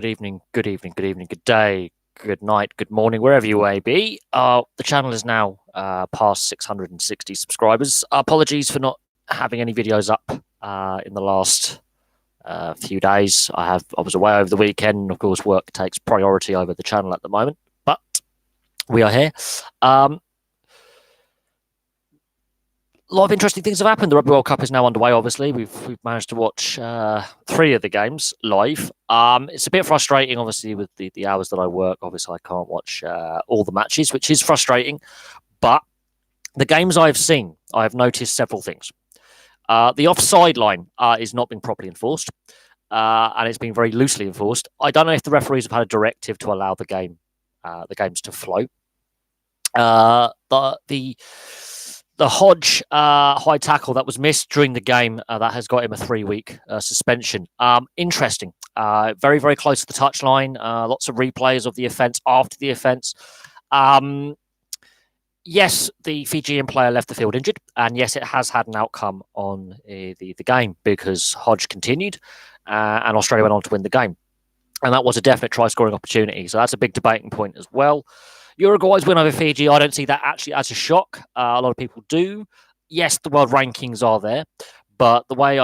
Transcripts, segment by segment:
Good day, good night, good morning, wherever you may be. The channel is now past 660 subscribers. Apologies for not having any videos up in the last few days. I was away over the weekend, and of course, work takes priority over the channel at the moment. But we are here. A lot of interesting things have happened. The Rugby World Cup is now underway. Obviously, we've managed to watch 3 of the games live. It's a bit frustrating, obviously, with the hours that I work. Obviously, I can't watch all the matches, which is frustrating. But the games I've seen, I have noticed several things. The offside line is not being properly enforced, and it's been very loosely enforced. I don't know if the referees have had a directive to allow the games to flow. The Hodge high tackle that was missed during the game, that has got him a 3-week suspension. Interesting. Very, very close to the touchline. Lots of replays of the offence after the offence. Yes, the Fijian player left the field injured, and yes, it has had an outcome on the game because Hodge continued and Australia went on to win the game. And that was a definite try-scoring opportunity. So that's a big debating point as well. Uruguay's win over Fiji, I don't see that actually as a shock. A lot of people do. Yes, the world rankings are there, but the way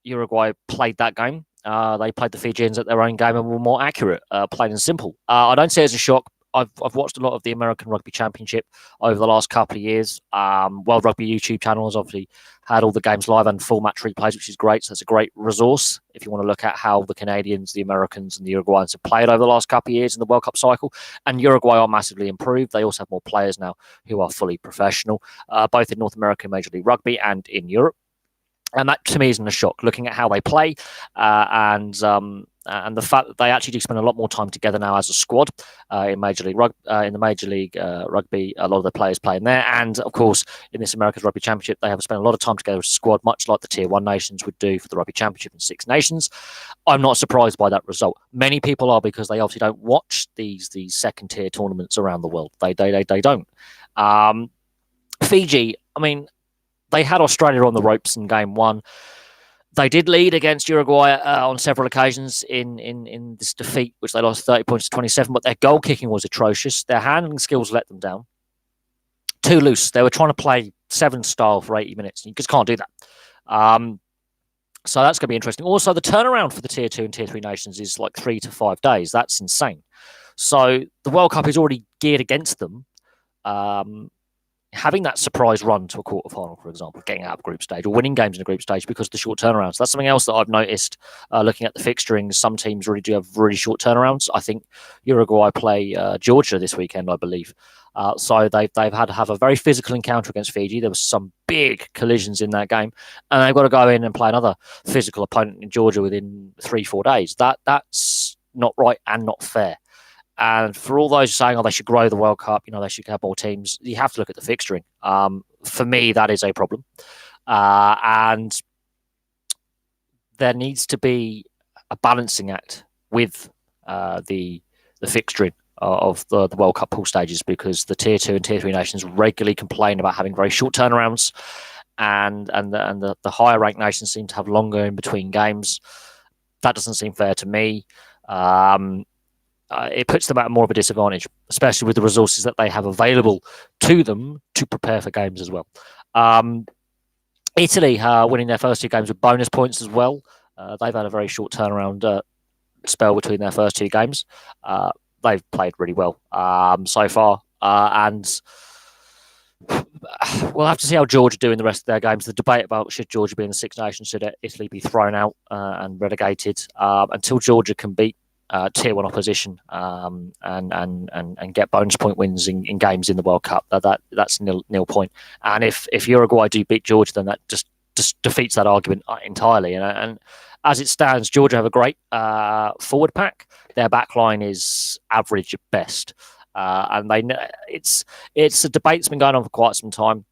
Uruguay played that game, they played the Fijians at their own game and were more accurate, plain and simple. I don't see it as a shock. I've watched a lot of the American Rugby Championship over the last couple of years. World Rugby YouTube channel has obviously had all the games live and full match replays, which is great. So it's a great resource if you want to look at how the Canadians, the Americans, and the Uruguayans have played over the last couple of years in the World Cup cycle. And Uruguay are massively improved. They also have more players now who are fully professional, both in North American Major League Rugby and in Europe. And that to me isn't a shock, looking at how they play and the fact that they actually do spend a lot more time together now as a squad in Major League Rugby. In the Major League Rugby, a lot of the players play in there, and of course in this America's Rugby Championship, they have spent a lot of time together as a squad, much like the Tier 1 nations would do for the Rugby Championship and Six Nations. I'm not surprised by that result. Many people are, because they obviously don't watch these second tier tournaments around the world. They don't. Fiji, I mean, they had Australia on the ropes in game 1. They did lead against Uruguay on several occasions in this defeat, which they lost 30 points to 27, but their goal kicking was atrocious. Their handling skills let them down. Too loose. They were trying to play 7 style for 80 minutes. You just can't do that. So that's going to be interesting. Also, the turnaround for the Tier 2 and Tier 3 nations is like 3 to 5 days. That's insane. So the World Cup is already geared against them. Having that surprise run to a quarterfinal, for example, getting out of group stage or winning games in a group stage because of the short turnarounds. That's something else that I've noticed looking at the fixturing. Some teams really do have really short turnarounds. I think Uruguay play Georgia this weekend, I believe. So they've had to have a very physical encounter against Fiji. There was some big collisions in that game, and they've got to go in and play another physical opponent in Georgia within 3-4 days. That's not right and not fair. And for all those saying, they should grow the World Cup, they should have more teams, you have to look at the fixturing. For me, that is a problem. And there needs to be a balancing act with the fixturing of the World Cup pool stages, because the Tier 2 and Tier 3 nations regularly complain about having very short turnarounds, and the higher ranked nations seem to have longer in between games. That doesn't seem fair to me. It puts them at more of a disadvantage, especially with the resources that they have available to them to prepare for games as well. Italy winning their first 2 games with bonus points as well. They've had a very short turnaround spell between their first 2 games. They've played really well so far, and we'll have to see how Georgia do in the rest of their games. The debate about should Georgia be in the Six Nations, should Italy be thrown out and relegated, until Georgia can beat Tier 1 opposition and get bonus point wins in games in the World Cup. That's nil point. And if Uruguay do beat Georgia, then that just defeats that argument entirely. And as it stands, Georgia have a great forward pack. Their back line is average at best, and it's a debate that's been going on for quite some time.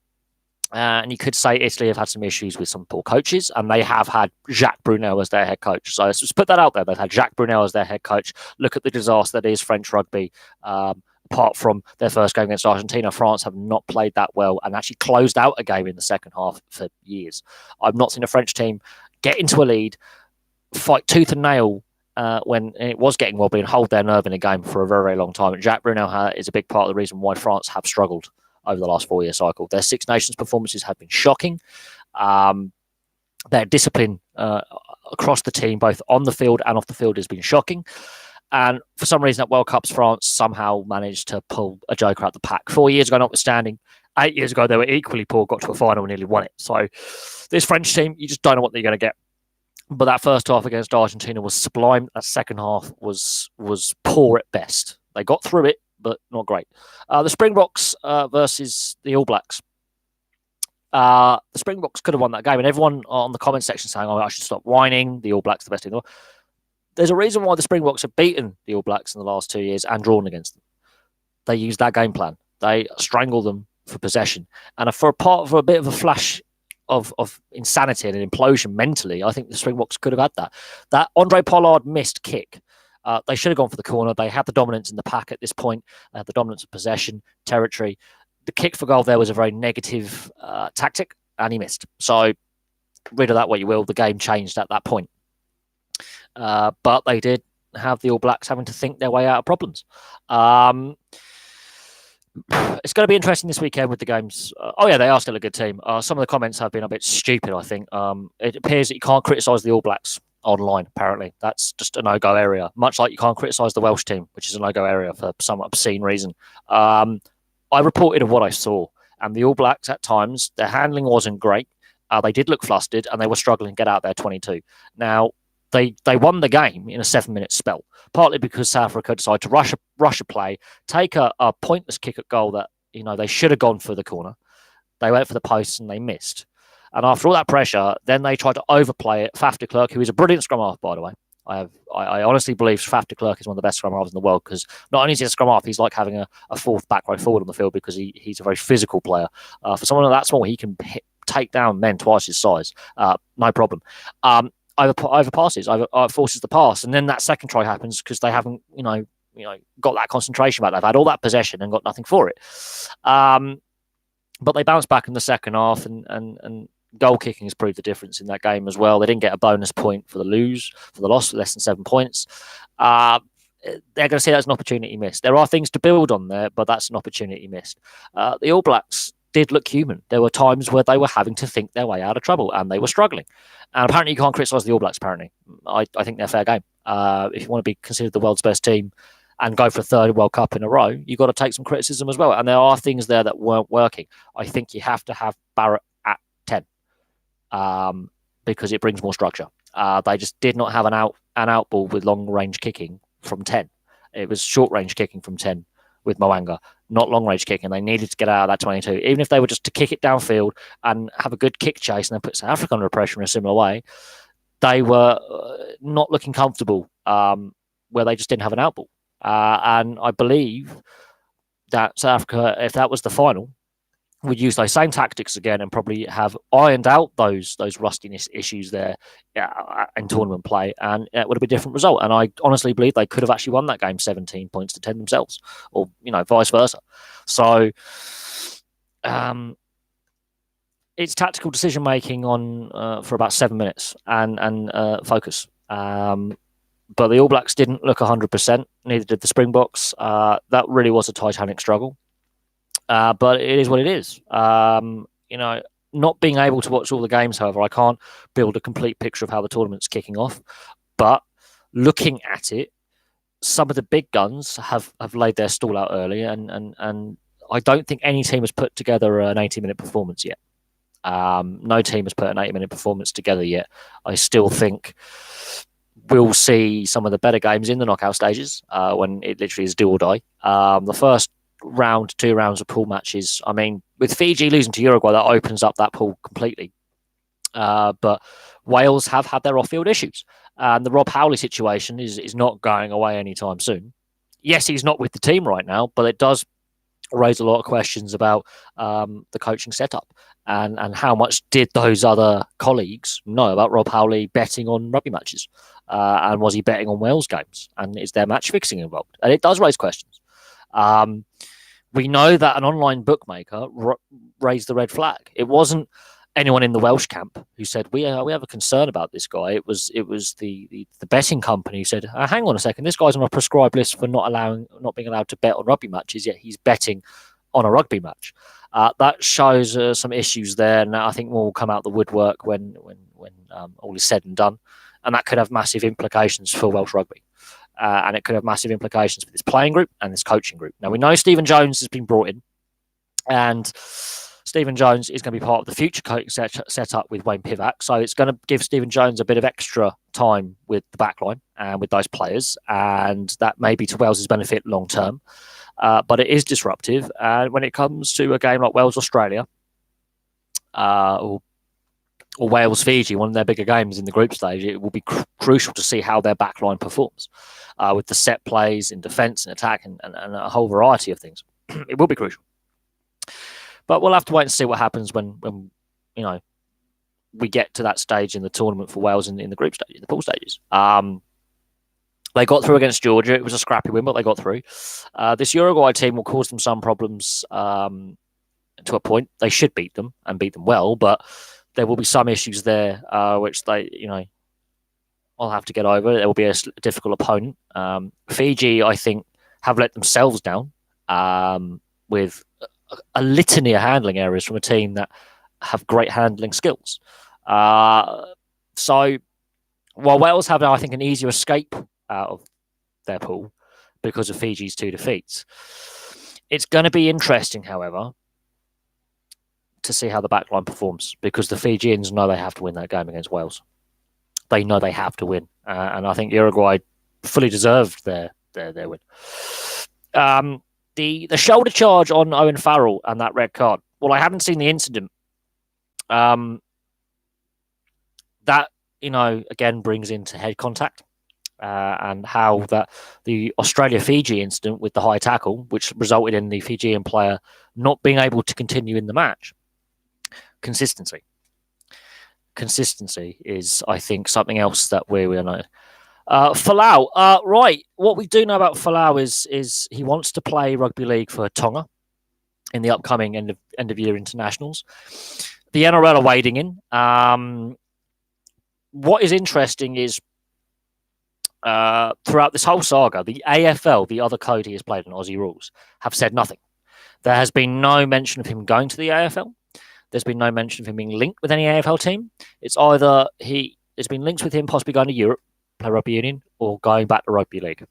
And you could say Italy have had some issues with some poor coaches, and they have had Jacques Brunel as their head coach. So let's just put that out there. They've had Jacques Brunel as their head coach. Look at the disaster that is French rugby. Apart from their first game against Argentina, France have not played that well and actually closed out a game in the second half for years. I've not seen a French team get into a lead, fight tooth and nail, when it was getting wobbly and hold their nerve in a game for a very, very long time. And Jacques Brunel is a big part of the reason why France have struggled over the last 4-year cycle. Their Six Nations performances have been shocking. Their discipline across the team, both on the field and off the field, has been shocking. And for some reason at World Cups, France somehow managed to pull a joker out the pack. 4 years ago, notwithstanding, 8 years ago, they were equally poor, got to a final and nearly won it. So this French team, you just don't know what they're going to get. But that first half against Argentina was sublime. That second half was poor at best. They got through it, but not great. The Springboks versus the All Blacks. The Springboks could have won that game, and everyone on the comment section saying, "Oh, I should stop whining. The All Blacks are the best team in the world." There's a reason why the Springboks have beaten the All Blacks in the last 2 years and drawn against them. They used that game plan. They strangle them for possession, and for a bit of a flash of insanity and an implosion mentally, I think the Springboks could have had that. That Andre Pollard missed kick. They should have gone for the corner. They had the dominance in the pack at this point. They had the dominance of possession, territory. The kick for goal there was a very negative tactic, and he missed. So, rid of that what you will. The game changed at that point. But they did have the All Blacks having to think their way out of problems. It's going to be interesting this weekend with the games. They are still a good team. Some of the comments have been a bit stupid, I think. It appears that you can't criticise the All Blacks online, apparently. That's just a no-go area. Much like you can't criticise the Welsh team, which is a no-go area for some obscene reason. I reported of what I saw. And the All Blacks, at times, their handling wasn't great. They did look flustered, and they were struggling to get out there 22. Now, they won the game in a 7-minute spell, partly because South Africa decided to rush a play, take a pointless kick at goal that they should have gone for the corner. They went for the post and they missed. And after all that pressure, then they tried to overplay it. Faf de Klerk, who is a brilliant scrum half, by the way. I honestly believe Faf de Klerk is one of the best scrum halves in the world, because not only is he a scrum half, he's like having a fourth back row forward on the field, because he's a very physical player. For someone that small, he can take down men twice his size, no problem. Over passes, forces the pass, and then that second try happens because they haven't, got that concentration back. They've had all that possession and got nothing for it. But they bounced back in the second half, and goal kicking has proved the difference in that game as well. They didn't get a bonus point for the loss, less than 7 points. They're going to see that as an opportunity missed. There are things to build on there, but that's an opportunity missed. The All Blacks did look human. There were times where they were having to think their way out of trouble, and they were struggling. And apparently you can't criticise the All Blacks, apparently. I think they're fair game. If you want to be considered the world's best team and go for a third World Cup in a row, you've got to take some criticism as well. And there are things there that weren't working. I think you have to have Barrett at 10 because it brings more structure. They just did not have an out ball with long-range kicking from 10. It was short-range kicking from 10 with Mo'unga, not long-range kicking. They needed to get out of that 22. Even if they were just to kick it downfield and have a good kick chase and then put South Africa under pressure in a similar way, they were not looking comfortable where they just didn't have an out ball. And I believe that South Africa, if that was the final, would use those same tactics again and probably have ironed out those rustiness issues there in tournament play, and it would have been a different result. And I honestly believe they could have actually won that game 17 points to 10 themselves, or vice versa. So it's tactical decision making on for about 7 minutes and focus. But the All Blacks didn't look 100%. Neither did the Springboks. That really was a titanic struggle. But it is what it is. Not being able to watch all the games, however, I can't build a complete picture of how the tournament's kicking off. But looking at it, some of the big guns have laid their stall out early, and I don't think any team has put together an 80-minute performance yet. No team has put an 80-minute performance together yet. I still think we'll see some of the better games in the knockout stages when it literally is do or die. The first round, 2 rounds of pool matches, I mean, with Fiji losing to Uruguay, that opens up that pool completely. But Wales have had their off-field issues. And the Rob Howley situation is not going away anytime soon. Yes, he's not with the team right now, but it does raise a lot of questions about the coaching setup and how much did those other colleagues know about Rob Howley betting on rugby matches, and was he betting on Wales games, and is there match fixing involved? And it does raise questions. We know that an online bookmaker raised the red flag. It wasn't anyone in the Welsh camp who said we have a concern about this guy. It was the betting company who said, hang on a second, this guy's on a prescribed list for not being allowed to bet on rugby matches, yet he's betting on a rugby match. That shows some issues there, and I think more will come out the woodwork when all is said and done, and that could have massive implications for Welsh rugby. And it could have massive implications for this playing group and this coaching group. Now, we know Stephen Jones has been brought in, and Stephen Jones is going to be part of the future coaching set up with Wayne Pivac. So it's going to give Stephen Jones a bit of extra time with the backline and with those players, and that may be to Wales' benefit long term. But it is disruptive. And when it comes to a game like Wales-Australia or Wales-Fiji, one of their bigger games in the group stage, it will be crucial to see how their backline performs with the set plays in defence and attack and a whole variety of things. It will be crucial. But we'll have to wait and see what happens when we get to that stage in the tournament for Wales in the group stage, in the pool stages. They got through against Georgia. It was a scrappy win, but they got through. This Uruguay team will cause them some problems to a point. They should beat them and beat them well, but there will be some issues there which they, will have to get over. There will be a difficult opponent. Fiji, I think, have let themselves down with a litany of handling errors from a team that have great handling skills. So while Wales have, I think, an easier escape out of their pool because of Fiji's 2 defeats, it's going to be interesting, however, to see how the backline performs, because the Fijians know they have to win that game against Wales. They know they have to win, and I think Uruguay fully deserved their win. The shoulder charge on Owen Farrell and that red card. Well, I haven't seen the incident. That again brings into head contact and how that the Australia-Fiji incident with the high tackle, which resulted in the Fijian player not being able to continue in the match. Consistency is, I think, something else that we know. Folau, right. What we do know about Folau is he wants to play rugby league for Tonga in the upcoming end of year internationals. The NRL are wading in. What is interesting is throughout this whole saga, the AFL, the other code he has played in Aussie rules, have said nothing. There has been no mention of him going to the AFL. There's been no mention of him being linked with any AFL team. It's either there's been links with him possibly going to Europe, play rugby union, or going back to rugby league.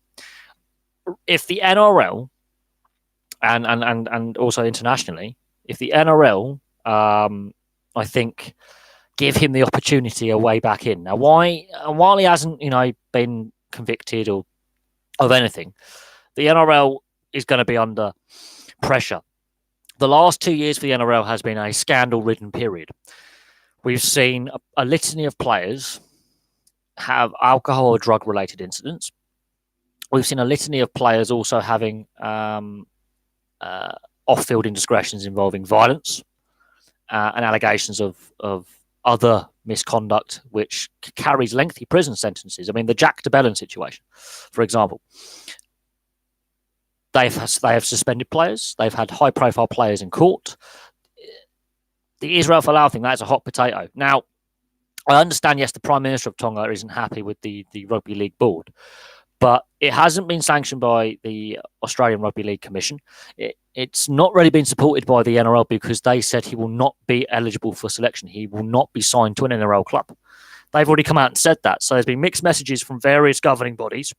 If the NRL and also internationally, if the NRL, I think, give him the opportunity a way back in. Now, while he hasn't, been convicted or of anything, the NRL is going to be under pressure. The last 2 years for the NRL has been a scandal-ridden period. We've seen a litany of players have alcohol or drug-related incidents. We've seen a litany of players also having off-field indiscretions involving violence and allegations of other misconduct, which carries lengthy prison sentences. I mean, the Jack de Belin situation, for example. They have suspended players. They've had high-profile players in court. The Israel Folau thing, that's a hot potato. Now, I understand, yes, the Prime Minister of Tonga isn't happy with the Rugby League board, but it hasn't been sanctioned by the Australian Rugby League Commission. It's not really been supported by the NRL because they said he will not be eligible for selection. He will not be signed to an NRL club. They've already come out and said that. So there's been mixed messages from various governing bodies.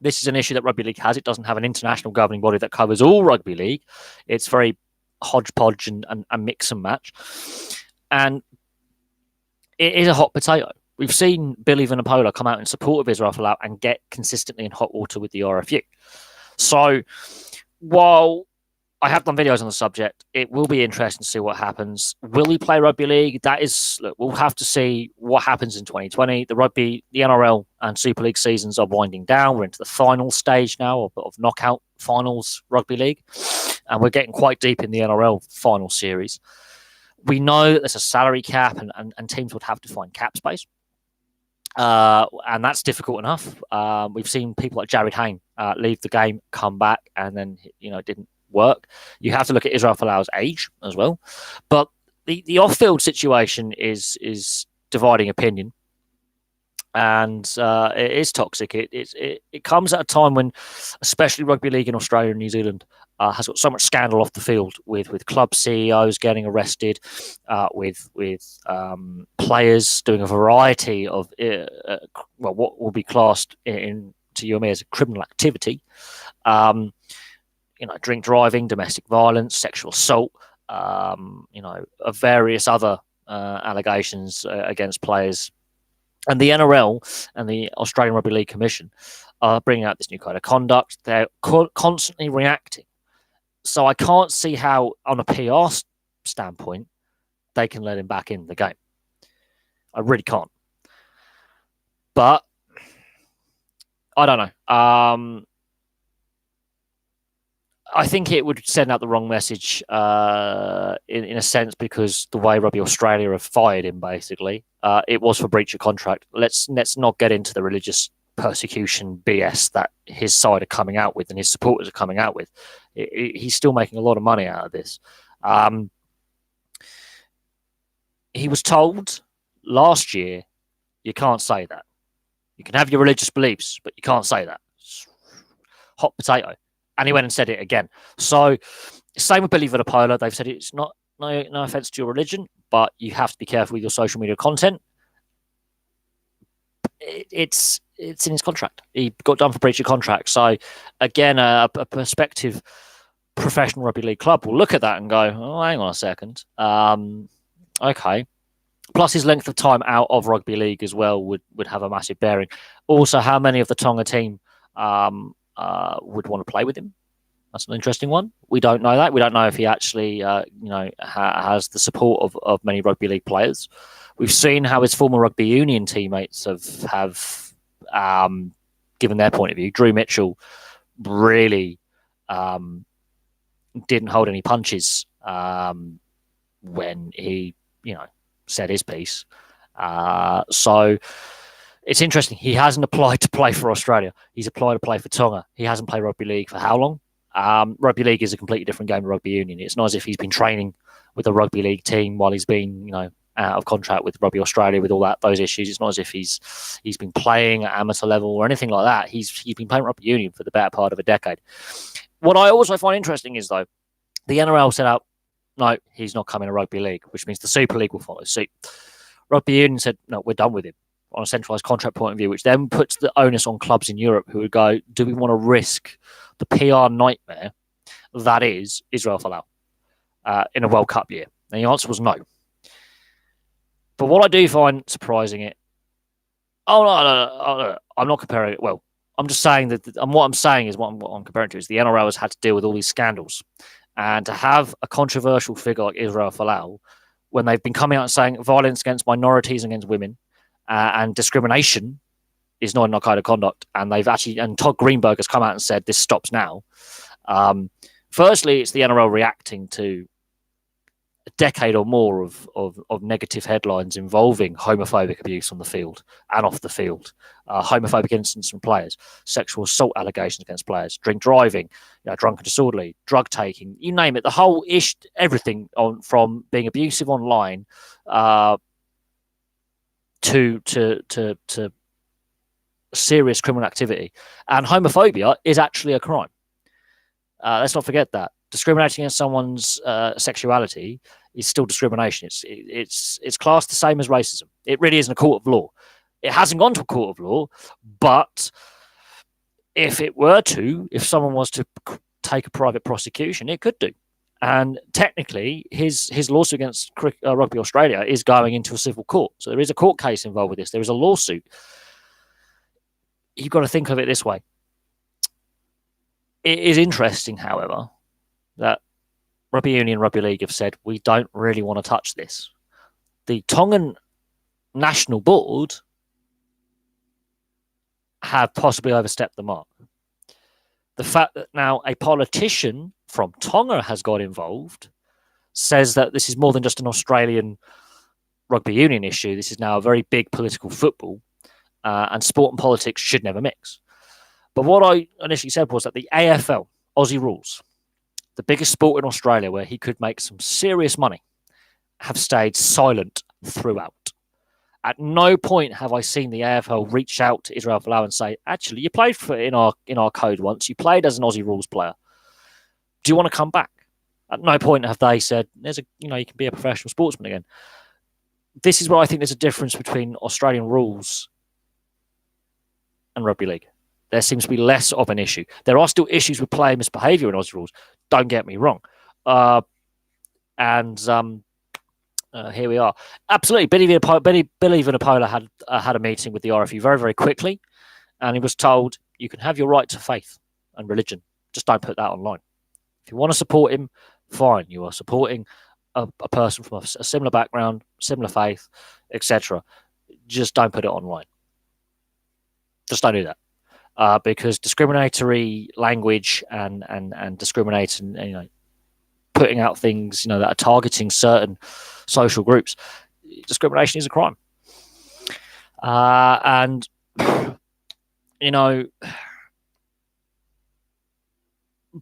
This is an issue that Rugby League has. It doesn't have an international governing body that covers all rugby league. It's very hodgepodge and mix and match. And it is a hot potato. We've seen Billy Vunipola come out in support of Israel Folau and get consistently in hot water with the RFU. So while I have done videos on the subject, it will be interesting to see what happens. Will he play rugby league? We'll have to see what happens in 2020. The NRL and Super League seasons are winding down. We're into the final stage now of knockout finals rugby league. And we're getting quite deep in the NRL final series. We know that there's a salary cap and teams would have to find cap space. And that's difficult enough. We've seen people like Jared Hayne leave the game, come back, and then it didn't work. You have to look at Israel Folau's age as well. But the off-field situation is dividing opinion, and it is toxic. It comes at a time when, especially rugby league in Australia and New Zealand, has got so much scandal off the field with club CEOs getting arrested, with players doing a variety of what will be classed to you and me as a criminal activity. Drink driving, domestic violence, sexual assault, various other allegations against players. And the NRL and the Australian Rugby League Commission are bringing out this new code of conduct. They're constantly reacting. So I can't see how, on a PR standpoint, they can let him back in the game. I really can't. But I don't know. I think it would send out the wrong message in a sense, because the way Rugby Australia have fired him, basically, it was for breach of contract. Let's not get into the religious persecution BS that his side are coming out with and his supporters are coming out with. He's still making a lot of money out of this. He was told last year, you can't say that. You can have your religious beliefs, but you can't say that. It's hot potato. And he went and said it again. So, same with Billy Vunipola. They've said it's not no offense to your religion, but you have to be careful with your social media content. It's in his contract. He got done for breach of contract. So, again, a prospective professional rugby league club will look at that and go, "Oh, hang on a second. Okay." Plus, his length of time out of rugby league as well would have a massive bearing. Also, how many of the Tonga team would want to play with him? That's an interesting one. We don't know that. We don't know if he actually, has the support of many rugby league players. We've seen how his former rugby union teammates have given their point of view. Drew Mitchell really didn't hold any punches when he, said his piece. So it's interesting. He hasn't applied to play for Australia. He's applied to play for Tonga. He hasn't played rugby league for how long? Rugby league is a completely different game to rugby union. It's not as if he's been training with a rugby league team while he's been, out of contract with Rugby Australia with all those issues. It's not as if he's been playing at amateur level or anything like that. He's been playing rugby union for the better part of a decade. What I also find interesting is, though, the NRL set out, no, he's not coming to rugby league, which means the Super League will follow suit. Rugby union said, no, we're done with him on a centralised contract point of view, which then puts the onus on clubs in Europe who would go, do we want to risk the PR nightmare that is Israel Folau in a World Cup year? And the answer was no. But what I do find surprising no, I'm not comparing it. Well, I'm just saying that, and what I'm saying is what I'm comparing to is the NRL has had to deal with all these scandals. And to have a controversial figure like Israel Folau, when they've been coming out and saying violence against minorities and against women and discrimination is not a code of conduct, and Todd Greenberg has come out and said this stops now. Firstly, it's the NRL reacting to a decade or more of negative headlines involving homophobic abuse on the field and off the field, homophobic incidents from players, sexual assault allegations against players, drink driving, drunk and disorderly, drug taking, you name it. The whole everything from being abusive online to serious criminal activity. And homophobia is actually a crime. Let's not forget that. Discriminating against someone's sexuality is still discrimination. It's classed the same as racism. It really isn't a court of law. It hasn't gone to a court of law, but if someone was to take a private prosecution, it could do. And technically, his lawsuit against Rugby Australia is going into a civil court. So there is a court case involved with this. There is a lawsuit. You've got to think of it this way. It is interesting, however, that Rugby Union and Rugby League have said, we don't really want to touch this. The Tongan National Board have possibly overstepped the mark. The fact that now a politician from Tonga has got involved says that this is more than just an Australian rugby union issue. This is now a very big political football, and sport and politics should never mix. But what I initially said was that the AFL, Aussie Rules, the biggest sport in Australia where he could make some serious money, have stayed silent throughout. At no point have I seen the AFL reach out to Israel Folau and say, "Actually, you played for in our code once. You played as an Aussie rules player. Do you want to come back?" At no point have they said, "There's you can be a professional sportsman again." This is where I think there's a difference between Australian rules and rugby league. There seems to be less of an issue. There are still issues with player misbehaviour in Aussie rules. Don't get me wrong. Here we are. Absolutely, Billy Vunipola had a meeting with the RFU very, very quickly, and he was told, "You can have your right to faith and religion. Just don't put that online. If you want to support him, fine. You are supporting a person from a similar background, similar faith, etc. Just don't put it online. Just don't do that, because discriminatory language and discriminating, putting out things, that are targeting certain social groups, discrimination is a crime.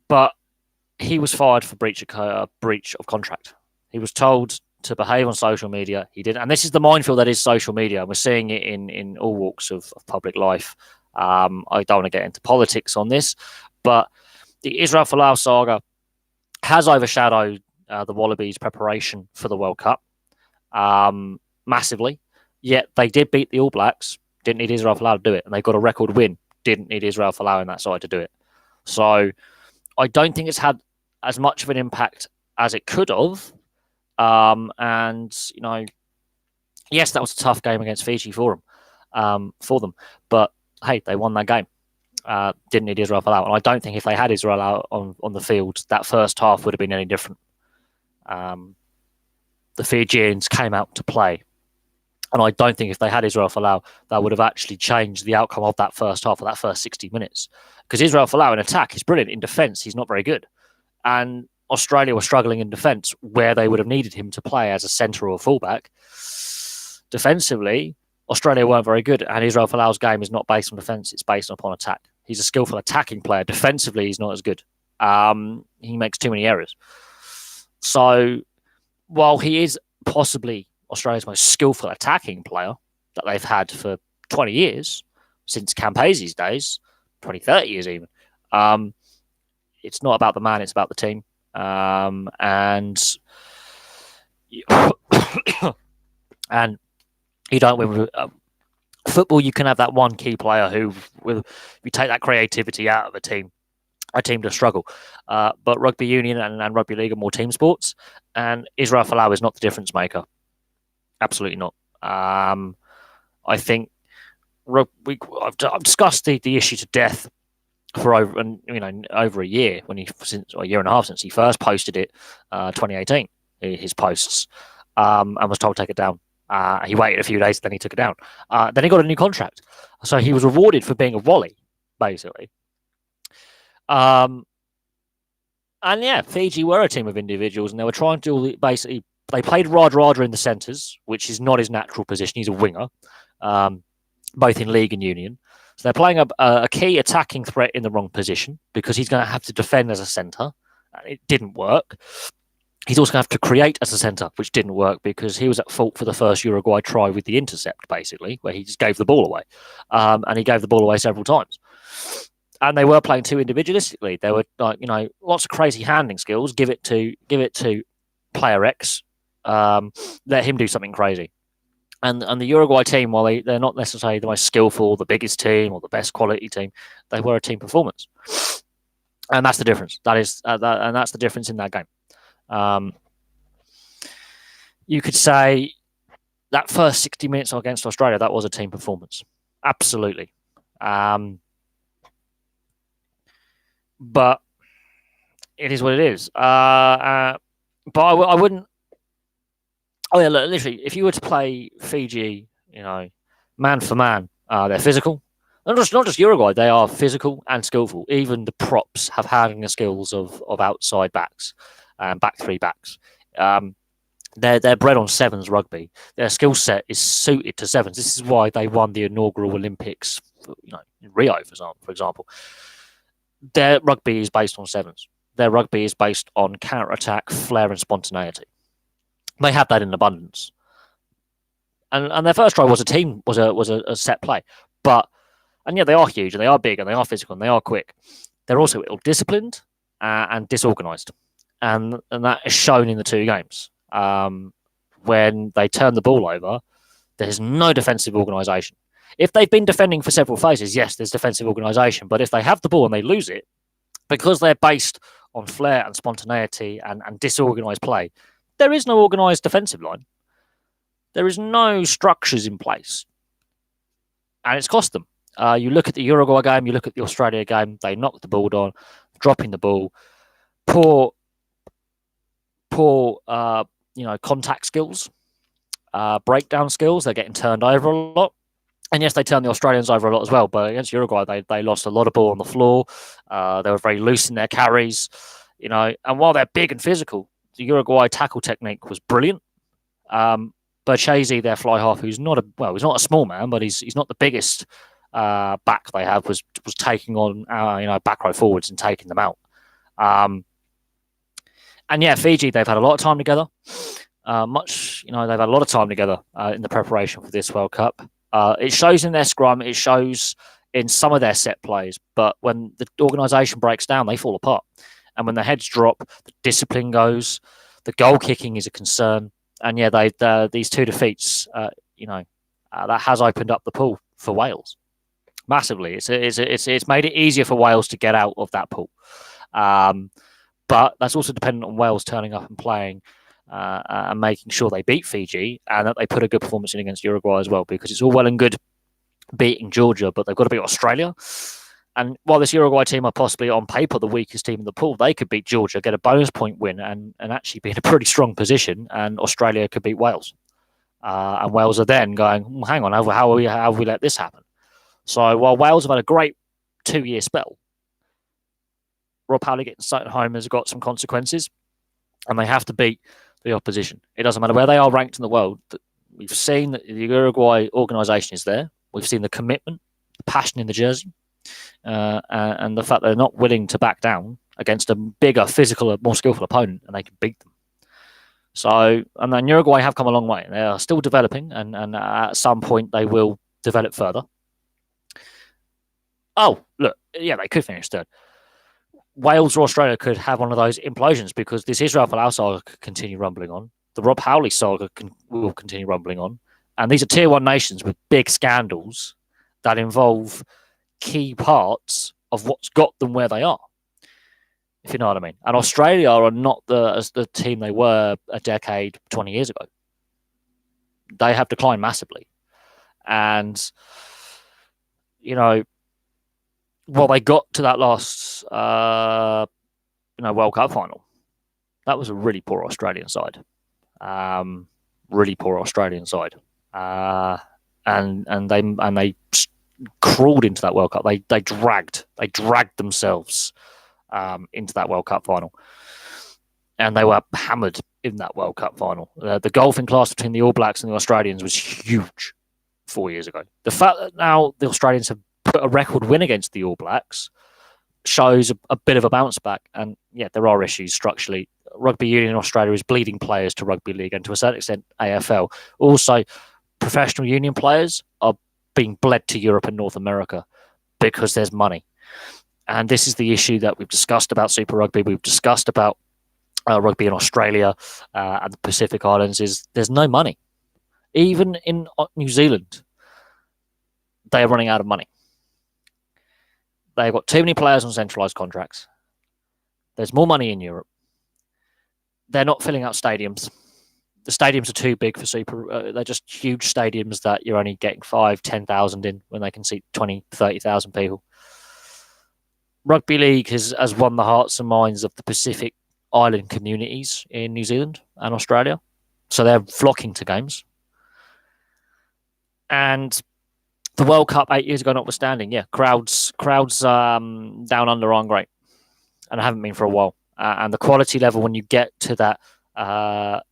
But he was fired for breach of contract. He was told to behave on social media. He did, and this is the minefield that is social media. We're seeing it in all walks of public life. I don't want to get into politics on this, but the Israel Folau saga has overshadowed the Wallabies' preparation for the World Cup massively. Yet they did beat the All Blacks. Didn't need Israel Folau to do it, and they got a record win. Didn't need Israel Folau in that side to do it. So I don't think it's had as much of an impact as it could have. Yes, that was a tough game against Fiji for them. But hey, they won that game. Didn't need Israel Folau, and I don't think if they had Israel out on the field, that first half would have been any different. The Fijians came out to play, and I don't think if they had Israel Folau, that would have actually changed the outcome of that first half, or that first 60 minutes. Because Israel Folau in attack is brilliant. In defence, he's not very good. And Australia were struggling in defence where they would have needed him to play as a centre or a fullback. Defensively, Australia weren't very good, and Israel Folau's game is not based on defence, it's based upon attack. He's a skillful attacking player. Defensively, he's not as good. He makes too many errors. So, while he is possibly Australia's most skillful attacking player that they've had for 20 years, since Campasi's days, 20, 30 years even, it's not about the man, it's about the team. And you don't win with football. You can have that one key player who, if you take that creativity out of a team does struggle. But rugby union and rugby league are more team sports, and Israel Folau is not the difference maker. Absolutely not. I think I've discussed the issue to death for over a year, a year and a half since he first posted it, 2018, his posts, and was told to take it down. He waited a few days, then he took it down. Then he got a new contract, so he was rewarded for being a Wally, basically. And yeah, Fiji were a team of individuals, and they were trying to basically. They played Radradra in the centres, which is not his natural position. He's a winger, both in league and union. So they're playing a key attacking threat in the wrong position because he's going to have to defend as a centre. It didn't work. He's also going to have to create as a centre, which didn't work because he was at fault for the first Uruguay try with the intercept, basically, where he just gave the ball away. And he gave the ball away several times. And they were playing too individualistically. There were lots of crazy handling skills. Give it to player X. Let him do something crazy. And the Uruguay team, while they're not necessarily the most skillful, the biggest team, or the best quality team, they were a team performance, and that's the difference. And that's the difference in that game. You could say that first 60 minutes against Australia, that was a team performance, absolutely. But it is what it is. But I wouldn't. Oh yeah, look, literally, if you were to play Fiji, man for man, they're physical. Not just Uruguay, they are physical and skillful. Even the props have handling the skills of outside backs, back three backs. They're bred on sevens rugby. Their skill set is suited to sevens. This is why they won the inaugural Olympics, in Rio, for example. Their rugby is based on sevens. Their rugby is based on counter-attack, flair, and spontaneity. They had that in abundance, and their first try was a set play, but and yeah, they are huge and they are big and they are physical and they are quick. They're also ill disciplined and disorganised, and that is shown in the two games. When they turn the ball over, there's no defensive organisation. If they've been defending for several phases, yes, there's defensive organisation. But if they have the ball and they lose it, because they're based on flair and spontaneity and disorganised play, there is no organised defensive line. There is no structures in place. And it's cost them. You look at the Uruguay game, you look at the Australia game, they knock the ball down, dropping the ball, poor contact skills, breakdown skills. They're getting turned over a lot. And yes, they turned the Australians over a lot as well. But against Uruguay, they lost a lot of ball on the floor. They were very loose in their carries, And while they're big and physical, the Uruguay tackle technique was brilliant. Berchese, their fly half, who's not he's not a small man, but he's not the biggest back they have, was taking on back row forwards and taking them out. And yeah, Fiji, they've had a lot of time together. They've had a lot of time together in the preparation for this World Cup. It shows in their scrum, it shows in some of their set plays, but when the organisation breaks down, they fall apart. And when the heads drop, the discipline goes, the goal kicking is a concern. And yeah, these two defeats, that has opened up the pool for Wales massively. It's made it easier for Wales to get out of that pool. But that's also dependent on Wales turning up and playing and making sure they beat Fiji and that they put a good performance in against Uruguay as well, because it's all well and good beating Georgia, but they've got to beat Australia. And while this Uruguay team are possibly on paper the weakest team in the pool, they could beat Georgia, get a bonus point win, and actually be in a pretty strong position, and Australia could beat Wales. And Wales are then going, hang on, how have we let this happen? So while Wales have had a great 2-year spell, Rob Howley getting sent home has got some consequences, and they have to beat the opposition. It doesn't matter where they are ranked in the world. We've seen that the Uruguay organisation is there. We've seen the commitment, the passion in the jersey, and the fact they're not willing to back down against a bigger, physical, more skillful opponent, and they can beat them. So, and then Uruguay have come a long way. They are still developing, and at some point they will develop further. Oh, look, yeah, they could finish third. Wales or Australia could have one of those implosions, because this Israel Folau saga could continue rumbling on. The Rob Howley saga will continue rumbling on. And these are tier one nations with big scandals that involve key parts of what's got them where they are, if you know what I mean. And Australia are not the team they were a decade, 20 years ago. They have declined massively. And, well, they got to that last, World Cup final. That was a really poor Australian side. Really poor Australian side. And they crawled into that World Cup. They dragged themselves into that World Cup final, and they were hammered in that World Cup final. The golfing class between the All Blacks and the Australians was huge 4 years ago. The fact that now the Australians have put a record win against the All Blacks shows a bit of a bounce back. And yeah, there are issues structurally. Rugby union in Australia is bleeding players to rugby league, and to a certain extent AFL. Also, professional union players are being bled to Europe and North America because there's money. And this is the issue that we've discussed about Super Rugby. We've discussed about rugby in Australia and the Pacific Islands. Is there's no money. Even in New Zealand, they are running out of money. They've got too many players on centralised contracts. There's more money in Europe. They're not filling out stadiums. The stadiums are too big for Super. They're just huge stadiums that you're only getting 5,000-10,000 in when they can seat 20,000-30,000 people. Rugby League has won the hearts and minds of the Pacific Island communities in New Zealand and Australia. So they're flocking to games. And the World Cup 8 years ago notwithstanding, yeah, crowds down under aren't great, and haven't been for a while. And the quality level when you get to that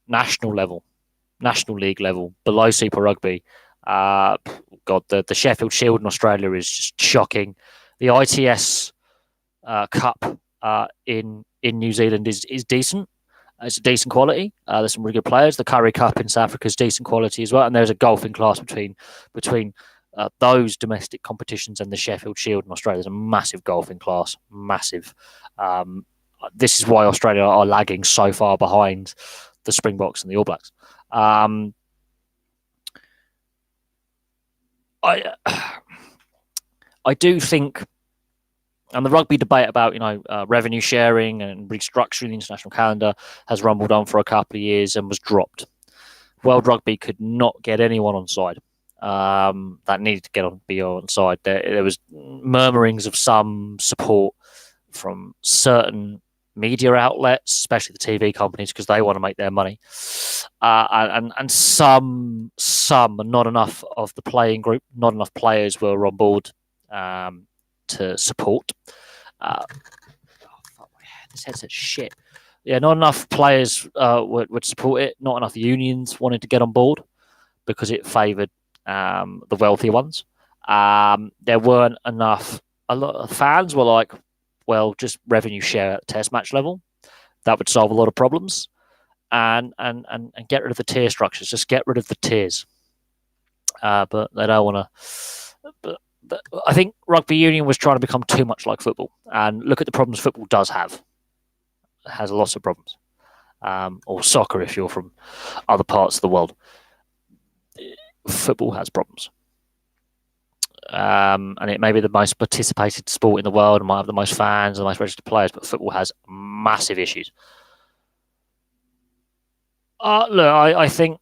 national league level, below Super Rugby, the Sheffield Shield in Australia is just shocking. The ITS Cup in New Zealand is decent, It's a decent quality. There's some really good players. The Curry Cup in South Africa is decent quality as well, and there's a golfing class between those domestic competitions and the Sheffield Shield in Australia. There's a massive golfing class, massive. Um, this is why Australia are lagging so far behind the Springboks and the All Blacks. I do think, and the rugby debate about revenue sharing and restructuring the international calendar has rumbled on for a couple of years and was dropped. World Rugby could not get anyone on side that needed to be on side. There was murmurings of some support from certain media outlets, especially the TV companies, because they want to make their money, and some, not enough of the playing group, not enough players were on board to support. This headset's shit. Yeah, not enough players would support it. Not enough unions wanted to get on board because it favoured the wealthier ones. There weren't enough. A lot of fans were like, well, just revenue share at the test match level. That would solve a lot of problems. And get rid of the tier structures. Just get rid of the tiers. But they don't want to. But I think rugby union was trying to become too much like football. And look at the problems football does have. It has lots of problems. Or soccer if you're from other parts of the world. Football has problems. And it may be the most participated sport in the world and might have the most fans and the most registered players, but football has massive issues. Look, I think,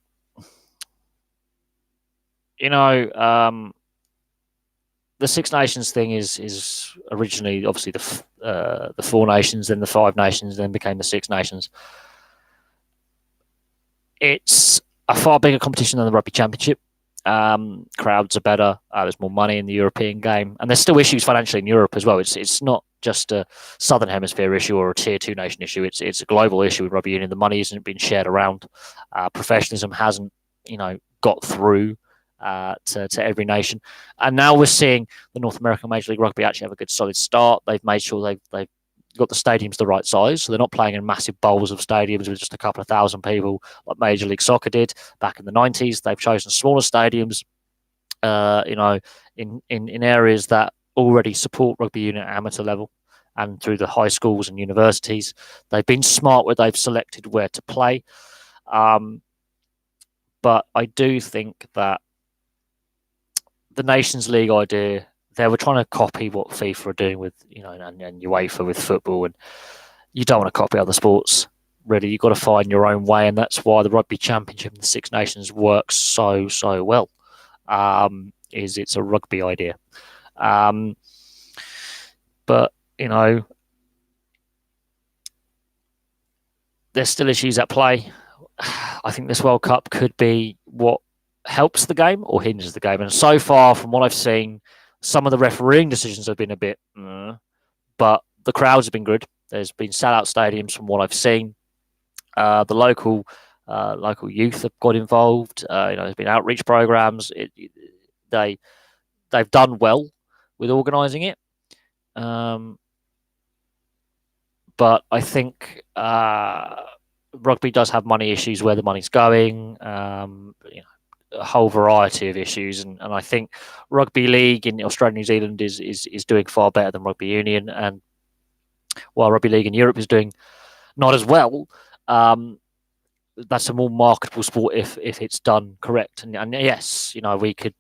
the Six Nations thing is originally obviously the Four Nations, then the Five Nations, then became the Six Nations. It's a far bigger competition than the Rugby Championship. Crowds are better. There's more money in the European game, and there's still issues financially in Europe as well. It's not just a Southern Hemisphere issue or a Tier 2 nation issue. It's a global issue with rugby union. The money isn't being shared around. Professionalism hasn't got through to every nation, and now we're seeing the North American Major League Rugby actually have a good solid start. They've made sure they've got the stadiums the right size, so they're not playing in massive bowls of stadiums with just a couple of thousand people like Major League Soccer did back in the 90s. They've chosen smaller stadiums, in areas that already support rugby union at amateur level and through the high schools and universities. They've been smart where they've selected where to play. But I do think that the Nations League idea, they were trying to copy what FIFA are doing with, and UEFA with football, and you don't want to copy other sports. Really, you've got to find your own way, and that's why the Rugby Championship and the Six Nations works so well. It's a rugby idea, but there's still issues at play. I think this World Cup could be what helps the game or hinders the game, and so far, from what I've seen, some of the refereeing decisions have been a bit, but the crowds have been good. There's been sellout stadiums from what I've seen. The local youth have got involved. There's been outreach programs. They've done well with organising it. But I think rugby does have money issues where the money's going. A whole variety of issues, and I think rugby league in Australia and New Zealand is doing far better than rugby union, and while rugby league in Europe is doing not as well, that's a more marketable sport if it's done correct. And yes, we could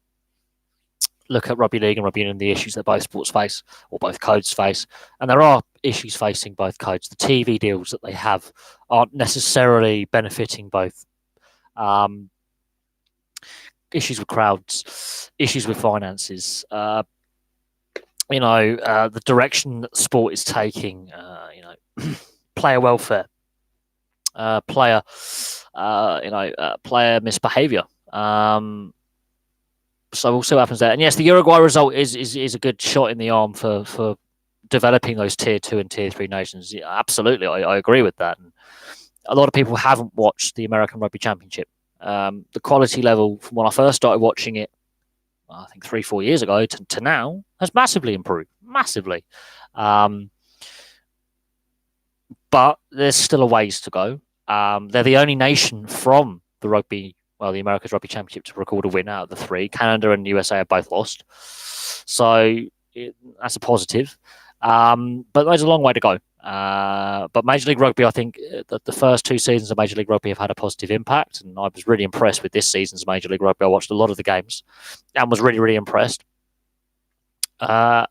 look at rugby league and rugby union, the issues that both sports face or both codes face, and there are issues facing both codes. The TV deals that they have aren't necessarily benefiting both. Issues with crowds, issues with finances, the direction that sport is taking, player welfare, player misbehaviour. So we'll see what happens there. And yes, the Uruguay result is a good shot in the arm for developing those Tier 2 and Tier 3 nations. Yeah, absolutely, I agree with that. And a lot of people haven't watched the American Rugby Championship. The quality level from when I first started watching it, I think 3-4 years ago, to now has massively improved. Massively. But there's still a ways to go. They're the only nation from the America's Rugby Championship to record a win out of the three. Canada and USA have both lost. So that's a positive. But there's a long way to go. But Major League Rugby, I think that the first 2 seasons of Major League Rugby have had a positive impact, and I was really impressed with this season's Major League Rugby. I watched a lot of the games and was really, really impressed. But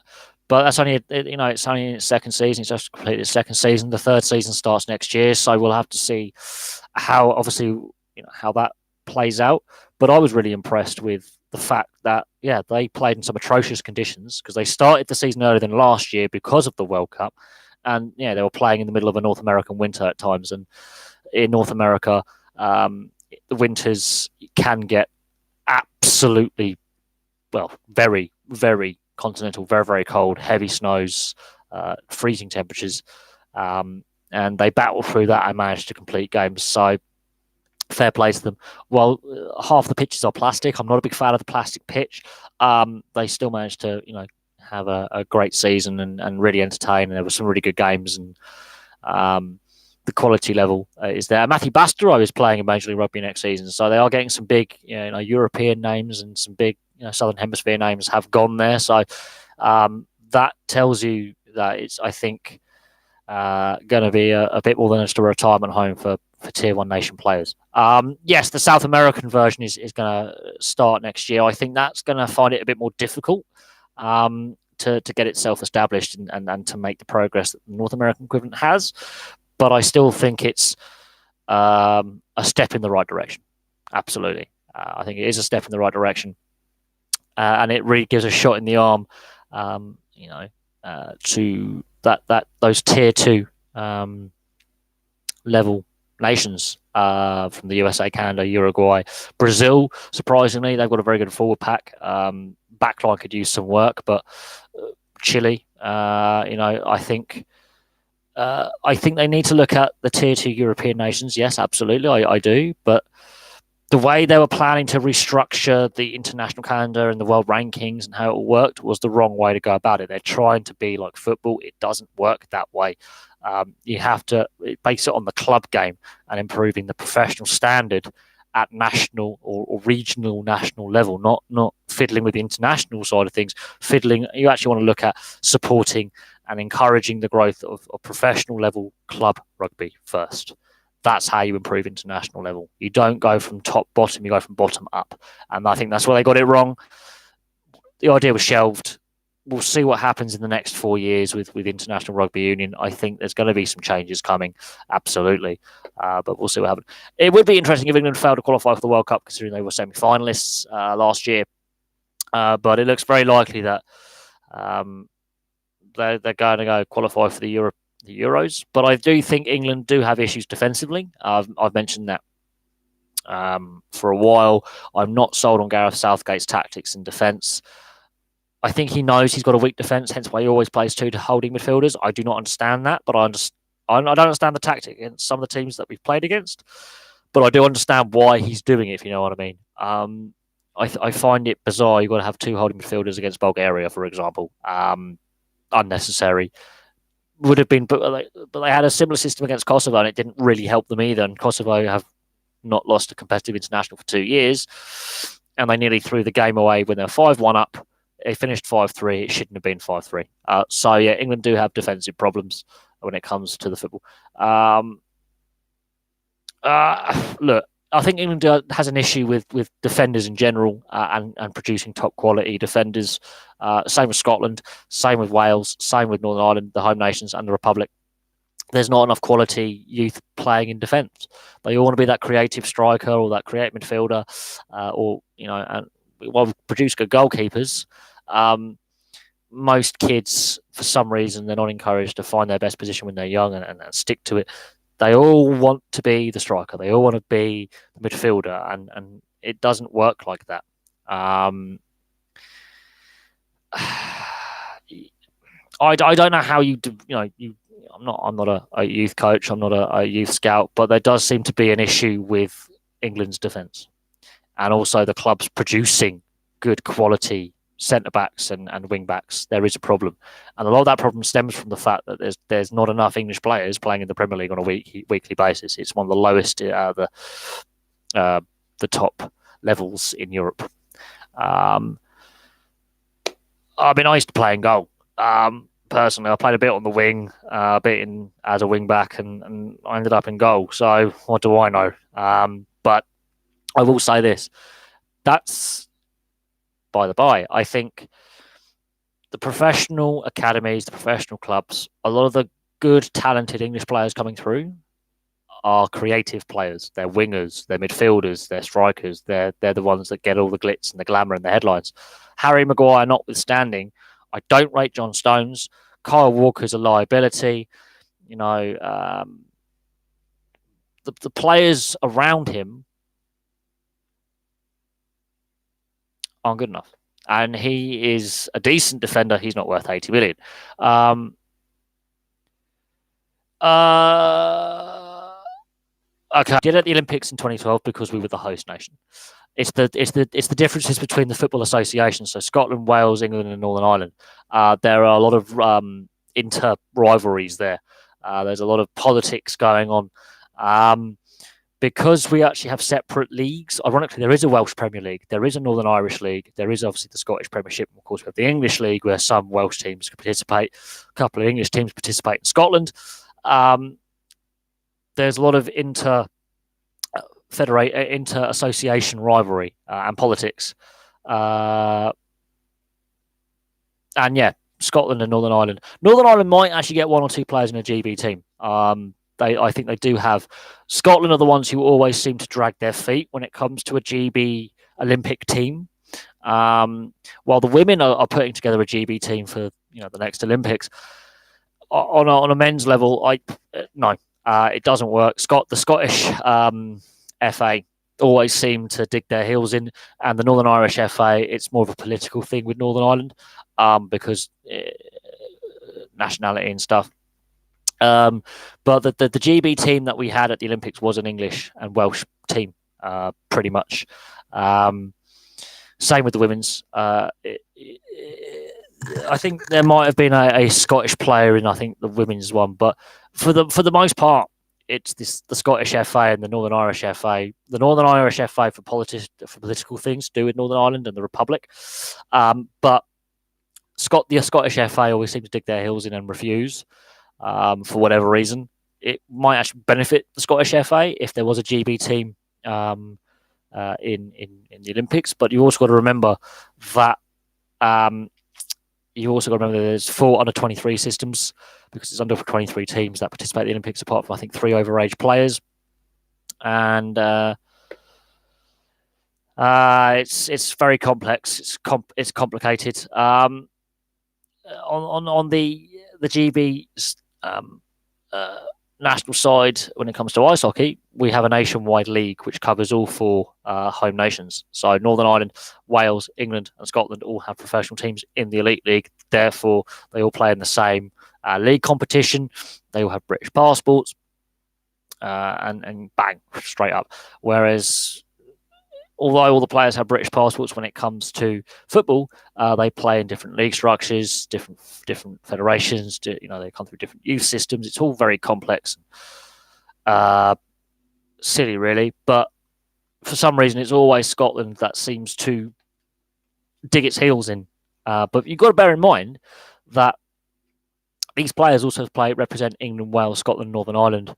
that's only, it's only its second season. It's just completed its second season. The third season starts next year, so we'll have to see how, obviously, how that plays out. But I was really impressed with the fact that, they played in some atrocious conditions because they started the season earlier than last year because of the World Cup. And, they were playing in the middle of a North American winter at times. And in North America, the winters can get absolutely, very, very continental, very, very cold, heavy snows, freezing temperatures. And they battled through that and managed to complete games. So fair play to them. Well, half the pitches are plastic. I'm not a big fan of the plastic pitch. They still managed to, have a great season and really entertain. And there were some really good games, and the quality level is there. Matthew Bastareaud is playing in Major League Rugby next season, so they are getting some big, European names, and some big, Southern Hemisphere names have gone there. So that tells you that it's, I think, going to be a bit more than just a retirement home for Tier 1 nation players. Yes, the South American version is going to start next year. I think that's going to find it a bit more difficult to get itself established and to make the progress that the North American equivalent has. But I still think it's a step in the right direction. Absolutely. I think it is a step in the right direction. And it really gives a shot in the arm, to those Tier 2 level nations from the USA, Canada, Uruguay, Brazil. Surprisingly, they've got a very good forward pack. Backline could use some work, but Chile, I think they need to look at the Tier 2 European nations. Yes, absolutely, I do. But the way they were planning to restructure the international calendar and the world rankings and how it worked was the wrong way to go about it. They're trying to be like football. It doesn't work that way. You have to base it on the club game and improving the professional standard at national or regional national level, not fiddling with the international side of things. You actually want to look at supporting and encouraging the growth of professional level club rugby first. That's how you improve international level. You don't go from top bottom, you go from bottom up. And I think that's where they got it wrong. The idea was shelved. We'll see what happens in the next 4 years with International Rugby Union. I think there's going to be some changes coming, absolutely. But we'll see what happens. It would be interesting if England failed to qualify for the World Cup, considering they were semi-finalists last year. But it looks very likely that they're going to go qualify for the Euros. But I do think England do have issues defensively. I've mentioned that for a while. I'm not sold on Gareth Southgate's tactics in defence. I think he knows he's got a weak defence, hence why he always plays 2 holding midfielders. I do not understand that, but I don't understand the tactic against some of the teams that we've played against. But I do understand why he's doing it, if you know what I mean. I find it bizarre you've got to have 2 holding midfielders against Bulgaria, for example. Unnecessary. Would have been, but they had a similar system against Kosovo, and it didn't really help them either. And Kosovo have not lost a competitive international for 2 years, and they nearly threw the game away when they were 5-1 up. They finished 5-3. It shouldn't have been 5-3. So yeah, England do have defensive problems when it comes to the football. Look, I think England has an issue with defenders in general and producing top quality defenders. Same with Scotland, same with Wales, same with Northern Ireland, the home nations, and the Republic. There's not enough quality youth playing in defence. They all want to be that creative striker or that creative midfielder, and while we produce good goalkeepers, most kids, for some reason, they're not encouraged to find their best position when they're young and stick to it. They all want to be the striker. They all want to be the midfielder, and it doesn't work like that. I don't know how you do. I'm not a youth coach. I'm not a youth scout, but there does seem to be an issue with England's defence, and also the clubs producing good quality centre backs and wing backs, there is a problem, and a lot of that problem stems from the fact that there's not enough English players playing in the Premier League on a weekly basis. It's one of the lowest the top levels in Europe. I used to play in goal. Personally, I played a bit on the wing, a bit as a wing back, and I ended up in goal. So what do I know? But I will say this: that's by the by. I think the professional academies, the professional clubs, a lot of the good, talented English players coming through are creative players. They're wingers, they're midfielders, they're strikers. They're the ones that get all the glitz and the glamour and the headlines. Harry Maguire notwithstanding, I don't rate John Stones. Kyle Walker's a liability. The players around him aren't good enough. And he is a decent defender. He's not worth 80 million. Okay, I did at the Olympics in 2012 because we were the host nation. It's the differences between the football associations. So Scotland, Wales, England, and Northern Ireland. There are a lot of inter rivalries there. There's a lot of politics going on. Because we actually have separate leagues. Ironically, there is a Welsh Premier League, there is a Northern Irish League, there is obviously the Scottish Premiership, and of course we have the English League where some Welsh teams can participate, a couple of English teams participate in Scotland. There's a lot of inter-association rivalry and politics. And yeah, Scotland and Northern Ireland. Northern Ireland might actually get one or two players in a GB team. I think they do have. Scotland are the ones who always seem to drag their feet when it comes to a GB Olympic team. While the women are putting together a GB team for the next Olympics. On a men's level, no, it doesn't work. The Scottish FA always seem to dig their heels in, and the Northern Irish FA, it's more of a political thing with Northern Ireland because nationality and stuff. But the GB team that we had at the Olympics was an English and Welsh team, pretty much. Same with the women's. I think there might have been a Scottish player in, I think, the women's one, but for the most part, it's the Scottish FA and the Northern Irish FA. The Northern Irish FA for political things to do with Northern Ireland and the Republic, but the Scottish FA always seem to dig their heels in and refuse. For whatever reason, it might actually benefit the Scottish FA if there was a GB team in the Olympics. But you also got to remember that there's 4 under-23 systems because it's under-23 teams that participate in the Olympics, apart from I think 3 overage players, and it's very complex. It's complicated. On the GB national side, when it comes to ice hockey, we have a nationwide league which covers all 4 home nations. So Northern Ireland, Wales, England, and Scotland all have professional teams in the Elite League. Therefore, they all play in the same league competition. They all have British passports, and bang, straight up. Whereas, although all the players have British passports, when it comes to football, they play in different league structures, different federations. They come through different youth systems. It's all very complex, silly, really. But for some reason, it's always Scotland that seems to dig its heels in. But you've got to bear in mind that these players also represent England, Wales, Scotland, Northern Ireland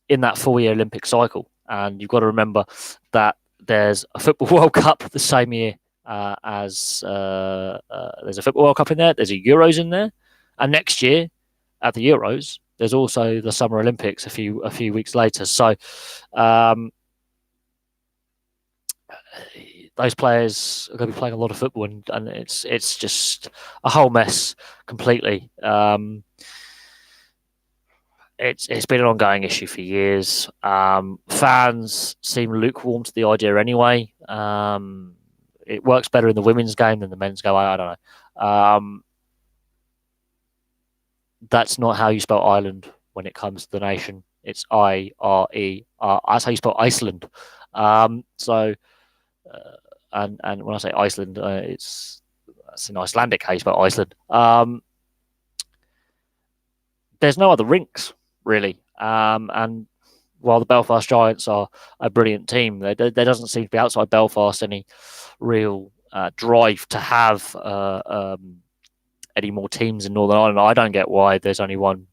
in that 4-year Olympic cycle. And you've got to remember that there's a Football World Cup the same year as there's a Football World Cup in there. There's a Euros in there, and next year at the Euros, there's also the Summer Olympics a few weeks later. So those players are going to be playing a lot of football, and it's just a whole mess completely. It's been an ongoing issue for years. Fans seem lukewarm to the idea anyway. It works better in the women's game than the men's game. I don't know. That's not how you spell Ireland when it comes to the nation. It's I-R-E. That's how you spell Iceland. So and when I say Iceland, it's an Icelandic case, but Iceland. There's no other rinks really, and while the Belfast Giants are a brilliant team, there doesn't seem to be outside Belfast any real drive to have any more teams in Northern Ireland. I don't get why there's only one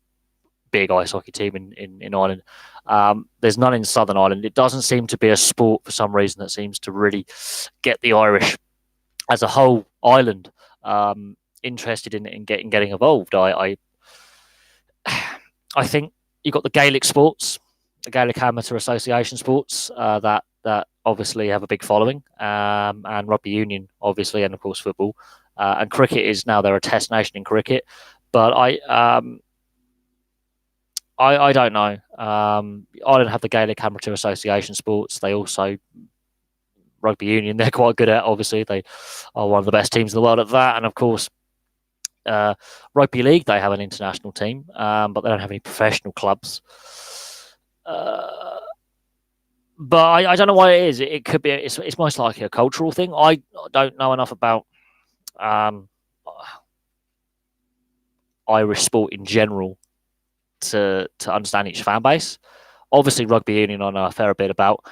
big ice hockey team in Ireland. There's none in Southern Ireland. It doesn't seem to be a sport for some reason that seems to really get the Irish as a whole island interested in getting involved. I think you've got the Gaelic sports, the Gaelic Amateur Association sports that obviously have a big following, and rugby union obviously, and of course football, and cricket is now they're a test nation in cricket. But I don't know. Ireland have the Gaelic Amateur Association sports. They also rugby union. They're quite good at. Obviously, they are one of the best teams in the world at that. And of course, rugby league. They have an international team, but they don't have any professional clubs. But I don't know what it is. It could be. It's most likely a cultural thing. I don't know enough about Irish sport in general to understand each fan base. Obviously, rugby union I know a fair bit about.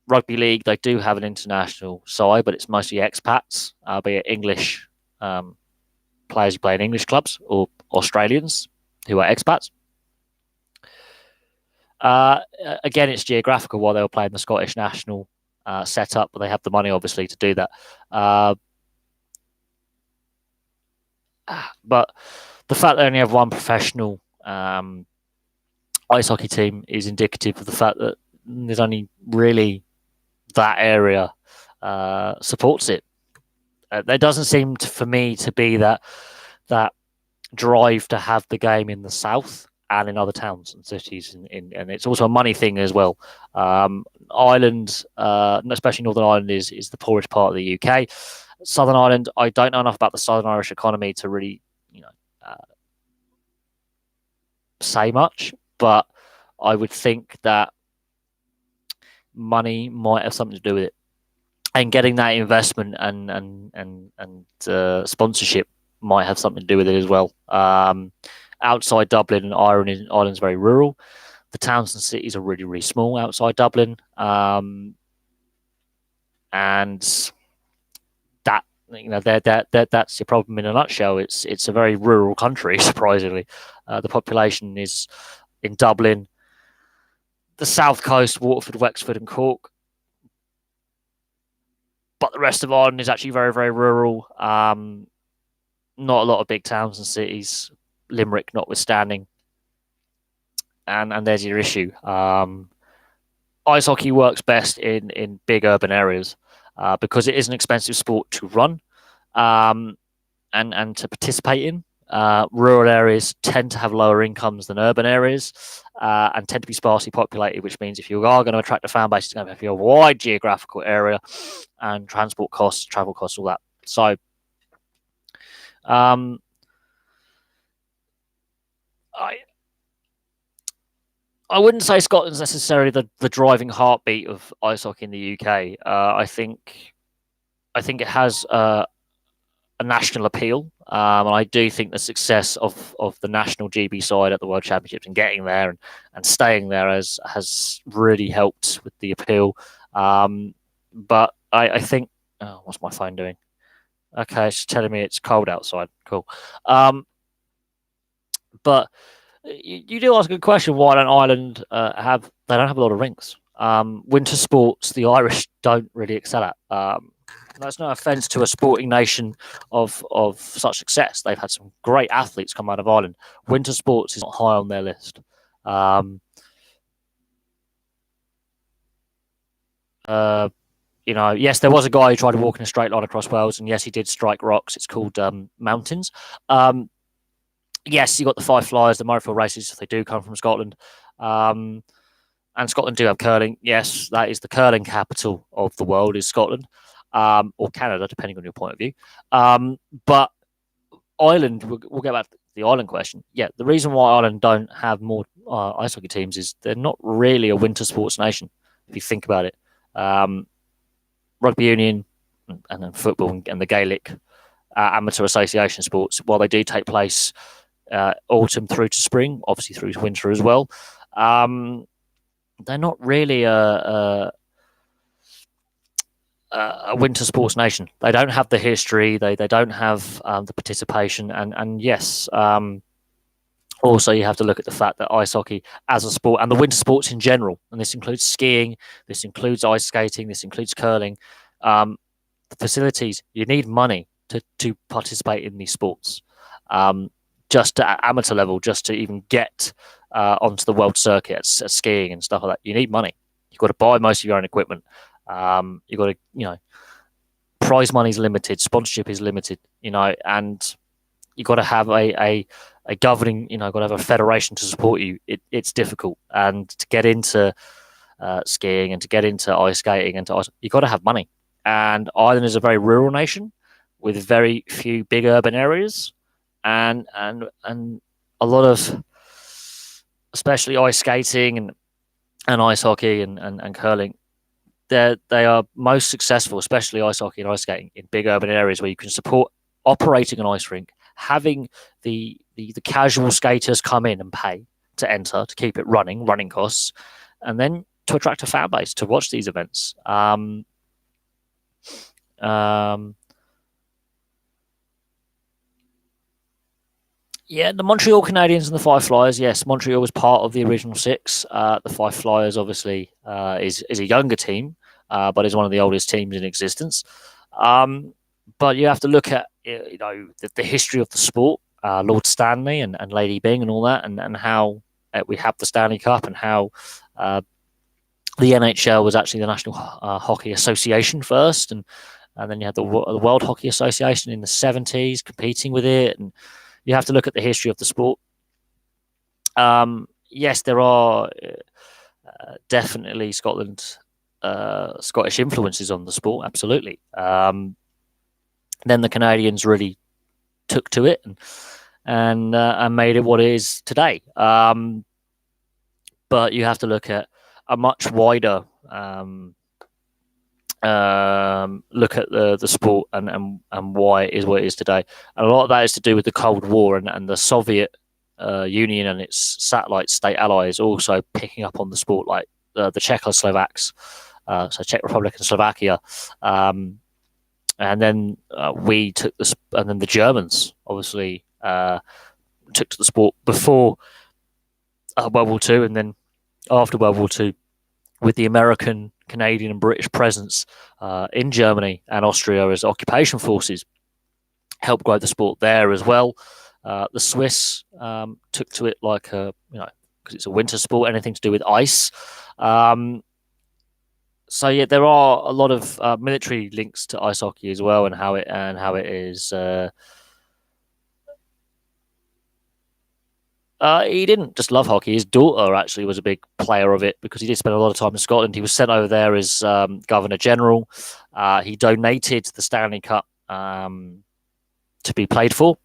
Rugby league, they do have an international side, but it's mostly expats, be it English players who play in English clubs or Australians who are expats. Again, it's geographical while they were playing the Scottish national setup, but they have the money, obviously, to do that. But the fact they only have one professional ice hockey team is indicative of the fact that there's only really that area supports it. There doesn't seem for me to be that drive to have the game in the south and in other towns and cities, and it's also a money thing as well. Ireland, especially Northern Ireland, is the poorest part of the UK. Southern Ireland, I don't know enough about the Southern Irish economy to really, say much, but I would think that money might have something to do with it, and getting that investment and sponsorship might have something to do with it as well. Outside Dublin and Ireland's very rural. The towns and cities are really, really small outside Dublin, and that that's the problem in a nutshell. It's a very rural country, surprisingly. The population is in Dublin, the south coast, Waterford, Wexford, and Cork. But the rest of Ireland is actually very, very rural. Not a lot of big towns and cities, Limerick notwithstanding. And there's your issue. Ice hockey works best in big urban areas because it is an expensive sport to run and to participate in. Rural areas tend to have lower incomes than urban areas and tend to be sparsely populated, which means if you are going to attract a fan base, it's going to have a wide geographical area and transport costs, travel costs, all that. So, I wouldn't say Scotland's necessarily the driving heartbeat of ice hockey in the UK. I think it has a national appeal, and I do think the success of the national GB side at the World Championships and getting there and staying there has really helped with the appeal. But I think, what's my phone doing? Okay, it's telling me it's cold outside. Cool. But you do ask a good question. Why don't Ireland they don't have a lot of rinks? Winter sports, the Irish don't really excel at. That's no offence to a sporting nation of such success. They've had some great athletes come out of Ireland. Winter sports is not high on their list. Yes, there was a guy who tried to walk in a straight line across Wales, and yes, he did strike rocks. It's called mountains. Yes, you got the Five Flyers, the Murrayfield races. They do come from Scotland. And Scotland do have curling. Yes, that is the curling capital of the world, is Scotland. Or Canada, depending on your point of view. But Ireland, we'll get back to the Ireland question. Yeah, the reason why Ireland don't have more ice hockey teams is they're not really a winter sports nation, if you think about it. rugby union and then football and the Gaelic amateur association sports, while they do take place autumn through to spring, obviously through to winter as well, they're not really a winter sports nation. They don't have the history. They don't have the participation. And yes, also you have to look at the fact that ice hockey as a sport and the winter sports in general, and this includes skiing, this includes ice skating, this includes curling, the facilities, you need money to participate in these sports. Just at amateur level, just to even get onto the world circuit at skiing and stuff like that, you need money. You've got to buy most of your own equipment. You've got to, prize money is limited, sponsorship is limited, and you've got to have a governing, got to have a federation to support you. It's difficult, and to get into skiing and to get into ice skating and you've got to have money. And Ireland is a very rural nation with very few big urban areas, and a lot of, especially ice skating and ice hockey and curling. They are most successful, especially ice hockey and ice skating, in big urban areas where you can support operating an ice rink, having the casual skaters come in and pay to enter, to keep it running costs, and then to attract a fan base to watch these events. Yeah, the Montreal Canadiens and the Five Flyers. Yes, Montreal was part of the original six. The Five Flyers, obviously, is a younger team, but is one of the oldest teams in existence. But you have to look at the history of the sport, Lord Stanley and Lady Byng and all that, and how we have the Stanley Cup, and how the NHL was actually the National Hockey Association first, and then you had the World Hockey Association in the 70s competing with it, and you have to look at the history of the sport. Yes, there are definitely Scottish influences on the sport, absolutely. Then the Canadians really took to it and made it what it is today. But you have to look at a much wider look at the sport and why it is what it is today. And a lot of that is to do with the Cold War and the Soviet Union and its satellite state allies also picking up on the sport, like the Czechoslovaks, so Czech Republic and Slovakia. And then we took and then the Germans obviously took to the sport before World War II, and then after World War II, with the American, Canadian, and British presence in Germany and Austria as occupation forces, helped grow the sport there as well. The Swiss took to it like because it's a winter sport, anything to do with ice. So yeah, there are a lot of military links to ice hockey as well, and how it is. He didn't just love hockey. His daughter actually was a big player of it because he did spend a lot of time in Scotland. He was sent over there as Governor General. He donated the Stanley Cup to be played for.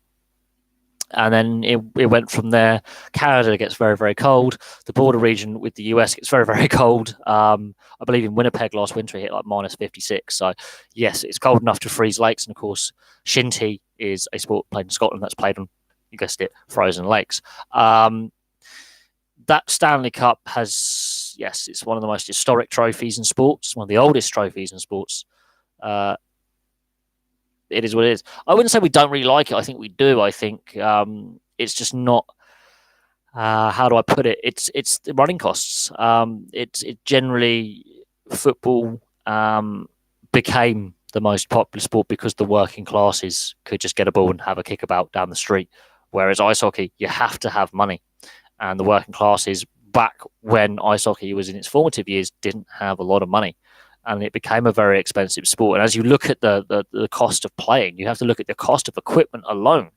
And then it went from there. Canada gets very, very cold. The border region with the US gets very, very cold. I believe in Winnipeg last winter it hit like minus 56. So, yes, it's cold enough to freeze lakes. And, of course, shinty is a sport played in Scotland that's played on, you guessed it, frozen lakes. That Stanley Cup has, yes, it's one of the most historic trophies in sports. It's one of the oldest trophies in sports. It is what it is. I wouldn't say we don't really like it. I think we do. I think it's just not. How do I put it? It's the running costs. It generally football became the most popular sport because the working classes could just get a ball and have a kickabout down the street. Whereas ice hockey, you have to have money, and the working classes back when ice hockey was in its formative years didn't have a lot of money. And it became a very expensive sport. And as you look at the cost of playing, you have to look at the cost of equipment alone.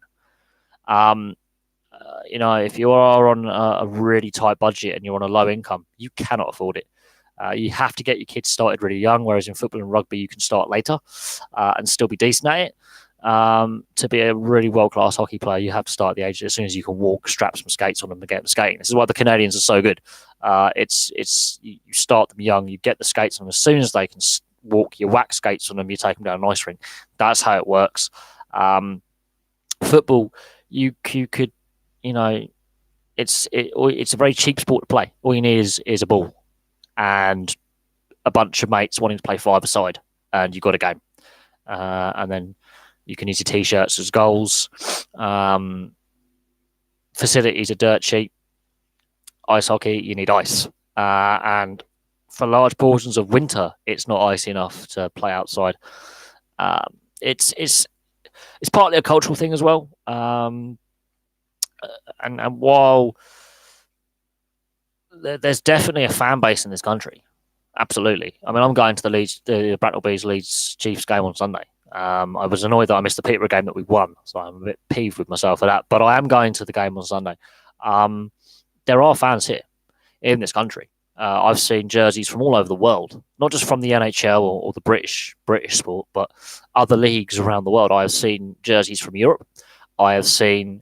If you are on a really tight budget and you're on a low income, you cannot afford it. You have to get your kids started really young, whereas in football and rugby, you can start later and still be decent at it. To be a really world-class hockey player, you have to start at the age as soon as you can walk, strap some skates on them and get them skating. This is why the Canadians are so good. You start them young, you get the skates on them as soon as they can walk your wax skates on them, you take them down an ice rink. That's how it works. Football, you could, it's a very cheap sport to play. All you need is a ball and a bunch of mates wanting to play five-a-side, and you've got a game. And then you can use your t-shirts as goals. Facilities are dirt cheap. Ice hockey, you need ice. And for large portions of winter, it's not icy enough to play outside. It's partly a cultural thing as well. And while there's definitely a fan base in this country, absolutely. I mean, I'm going to the Bracknell Bees Leeds Chiefs game on Sunday. I was annoyed that I missed the Peterborough game that we won, so I'm a bit peeved with myself for that. But I am going to the game on Sunday. There are fans here in this country. I've seen jerseys from all over the world, not just from the NHL or the British sport, but other leagues around the world. I have seen jerseys from Europe. I have seen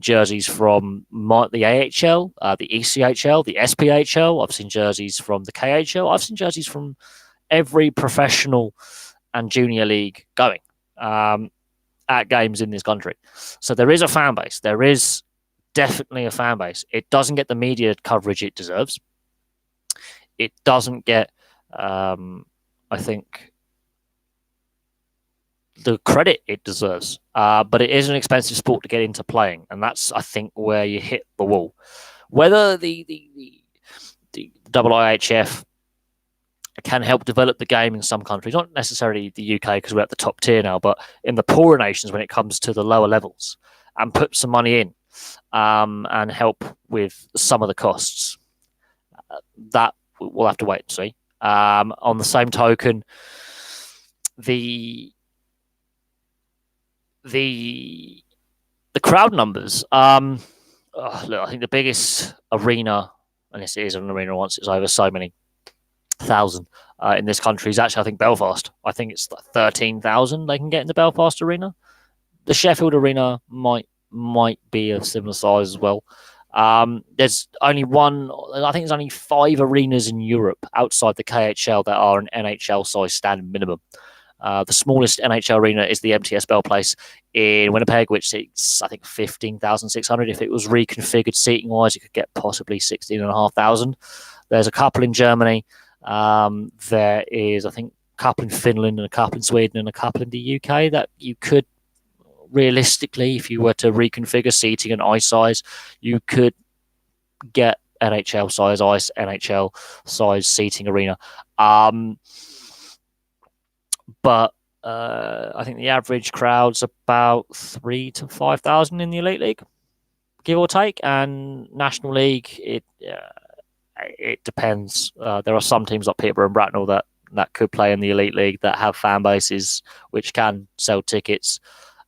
jerseys from the AHL, the ECHL, the SPHL. I've seen jerseys from the KHL. I've seen jerseys from every professional and junior league going at games in this country. So there is a fan base. There is definitely a fan base. It doesn't get the media coverage it deserves. It doesn't get, I think, the credit it deserves. But it is an expensive sport to get into playing, and that's, I think, where you hit the wall. Whether the IIHF can help develop the game in some countries, not necessarily the UK because we're at the top tier now, but in the poorer nations when it comes to the lower levels, and put some money in and help with some of the costs. That we'll have to wait and see. On the same token, the crowd numbers. Look, I think the biggest arena, and this is an arena once it's over so many thousand in this country, is actually, I think, Belfast. I think it's 13,000 they can get in the Belfast arena. The Sheffield arena might be of similar size as well. There's only I think there's only 5 arenas in Europe outside the KHL that are an NHL size standard minimum. The smallest NHL arena is the MTS Bell Place in Winnipeg, which seats, I think, 15,600. If it was reconfigured seating wise, it could get possibly 16,500. There's a couple in Germany. There is, I think, a couple in Finland and a couple in Sweden and a couple in the UK that you could realistically, if you were to reconfigure seating and ice size, you could get NHL size ice, NHL size seating arena. But I think the average crowd's about 3,000 to 5,000 in the Elite League, give or take. And National League, it depends. There are some teams like Peterborough and Bracknell that could play in the Elite League that have fan bases which can sell tickets.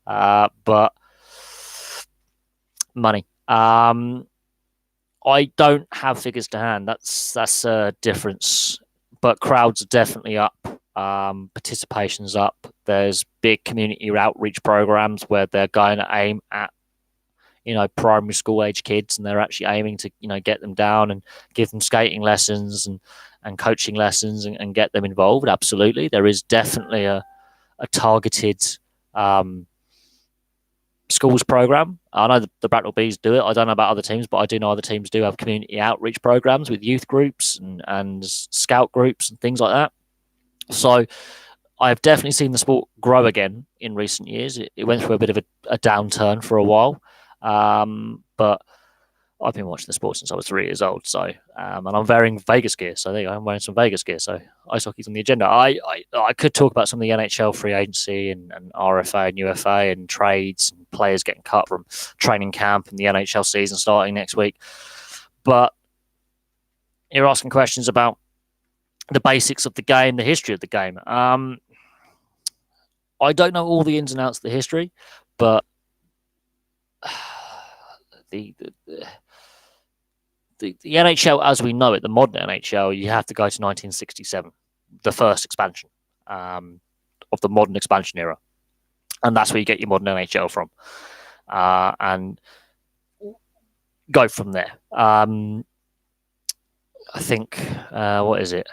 But money. I don't have figures to hand. That's a difference. But crowds are definitely up. Participation's up. There's big community outreach programs where they're going to aim at, primary school age kids, and they're actually aiming to, get them down and give them skating lessons and coaching lessons and get them involved. Absolutely. There is definitely a targeted schools program. I know the Bracknell Bees do it. I don't know about other teams, but I do know other teams do have community outreach programs with youth groups and scout groups and things like that. So I've definitely seen the sport grow again in recent years. It went through a bit of a downturn for a while, but I've been watching the sport since I was 3 years old. So, and I'm wearing Vegas gear. So there you go. I'm wearing some Vegas gear. So ice hockey's on the agenda. I could talk about some of the NHL free agency and RFA and UFA and trades and players getting cut from training camp and the NHL season starting next week. But you're asking questions about the basics of the game, the history of the game. I don't know all the ins and outs of the history, but the NHL as we know it, the modern NHL, you have to go to 1967, the first expansion of the modern expansion era. And that's where you get your modern NHL from. And go from there. I think, what is it?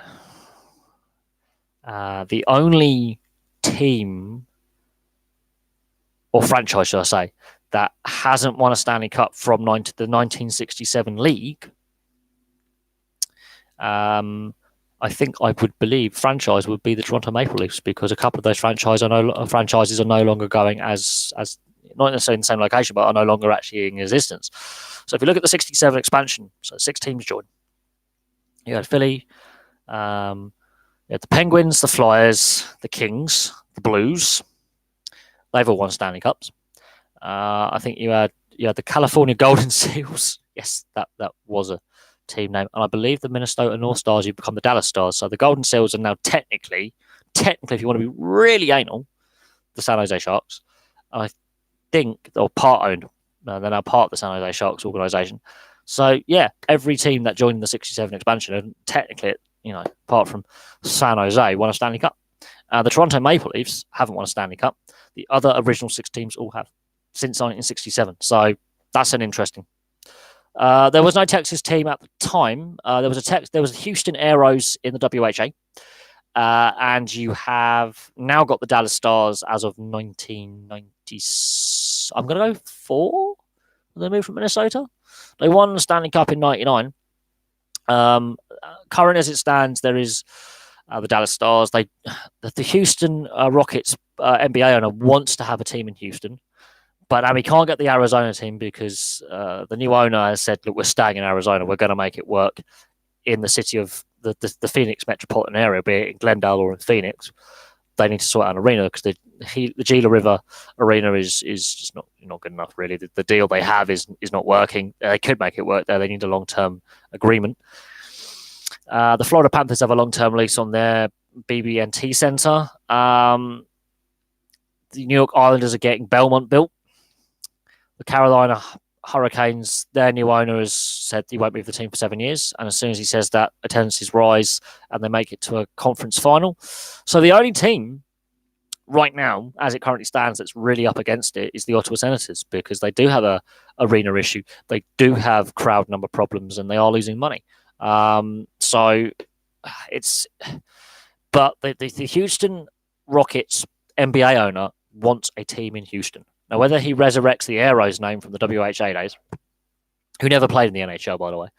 The only team or franchise, should I say, that hasn't won a Stanley Cup from the 1967 league, I think I would believe franchise would be the Toronto Maple Leafs, because a couple of those franchises are no longer going as not necessarily in the same location, but are no longer actually in existence. So if you look at the 67 expansion, so 6 teams joined. You had Philly, you had the Penguins, the Flyers, the Kings, the Blues. They've all won Stanley Cups. I think you had the California Golden Seals. Yes, that was a team name. And I believe the Minnesota North Stars, you become the Dallas Stars. So the Golden Seals are now technically, if you want to be really anal, the San Jose Sharks. And I think they're part owned. They're now part of the San Jose Sharks organization. So yeah, every team that joined the 67 expansion, and technically, apart from San Jose, won a Stanley Cup. The Toronto Maple Leafs haven't won a Stanley Cup. The other original 6 teams all have since 1967. So that's an interesting. There was no Texas team at the time. There was a Houston Aeros in the WHA, and you have now got the Dallas Stars as of 1990. I'm going to go 4. They moved from Minnesota. They won the Stanley Cup in '99. Current as it stands, there is the Dallas Stars. The Houston Rockets NBA owner wants to have a team in Houston, but we can't get the Arizona team because the new owner has said, look, we're staying in Arizona. We're going to make it work in the city of the Phoenix metropolitan area, be it in Glendale or in Phoenix. They need to sort out an arena because the Gila River Arena is just not good enough, really. The deal they have is not working. They could make it work there. They need a long-term agreement. The Florida Panthers have a long-term lease on their BB&T Center. The New York Islanders are getting Belmont built. The Carolina Hurricanes, their new owner has said he won't be with the team for 7 years. And as soon as he says that, attendances rise and they make it to a conference final. So the only team right now, as it currently stands, that's really up against it is the Ottawa Senators, because they do have a arena issue. They do have crowd number problems and they are losing money. So it's, but the Houston Rockets NBA owner wants a team in Houston. Now, whether he resurrects the Aeros name from the WHA days, who never played in the NHL, by the way,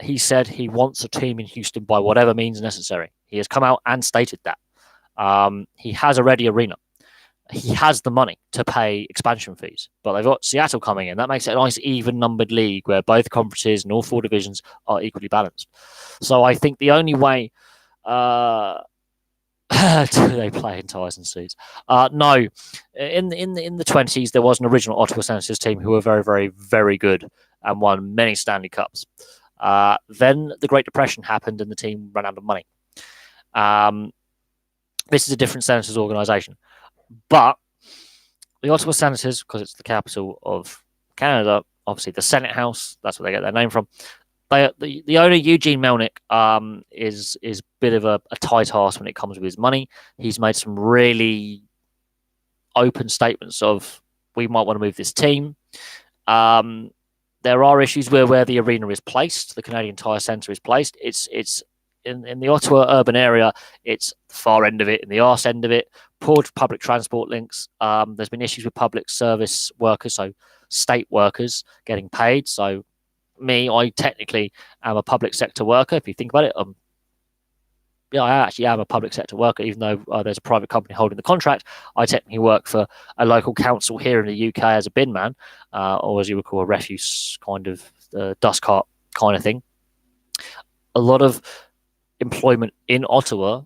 he said he wants a team in Houston by whatever means necessary. He has come out and stated that. He has a ready arena. He has the money to pay expansion fees, but they've got Seattle coming in. That makes it a nice even-numbered league where both conferences and all 4 divisions are equally balanced. So I think the only way do they play in ties and suits? No. In the 20s, there was an original Ottawa Senators team who were very, very, very good and won many Stanley Cups. Then the Great Depression happened and the team ran out of money. This is a different Senators organization. But the Ottawa Senators, because it's the capital of Canada, obviously the Senate House, that's where they get their name from. The owner, Eugene Melnyk, is a bit of a tight ass when it comes with his money. He's made some really open statements of, we might want to move this team. There are issues where the arena is placed, the Canadian Tire Centre is placed. It's in the Ottawa urban area, it's the far end of it, in the arse end of it, poor public transport links. There's been issues with public service workers, so state workers getting paid. So I technically am a public sector worker. If you think about it, I actually am a public sector worker, even though there's a private company holding the contract. I technically work for a local council here in the UK as a bin man, or as you would call a refuse kind of dust cart kind of thing. A lot of employment in Ottawa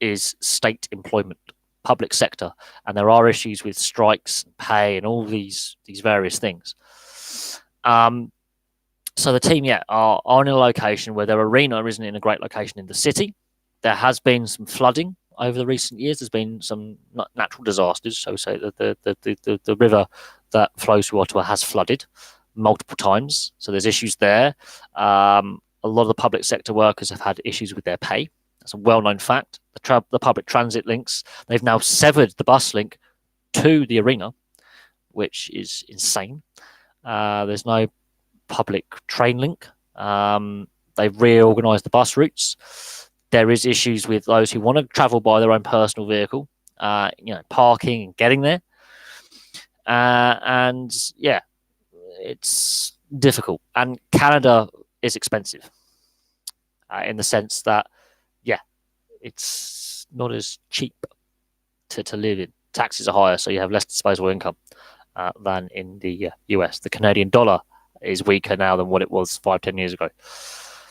is state employment, public sector, and there are issues with strikes, pay, and all these various things. So the team, are in a location where their arena isn't in a great location in the city. There has been some flooding over the recent years. There's been some natural disasters. So say that the river that flows through Ottawa has flooded multiple times. So there's issues there. A lot of the public sector workers have had issues with their pay. That's a well-known fact. The public transit links, they've now severed the bus link to the arena, which is insane. There's no public train link. They've reorganised the bus routes. There is issues with those who want to travel by their own personal vehicle, parking and getting there. And yeah, it's difficult. And Canada is expensive in the sense that, yeah, it's not as cheap to live in. Taxes are higher, so you have less disposable income than in the US. The Canadian dollar is weaker now than what it was 5-10 years ago.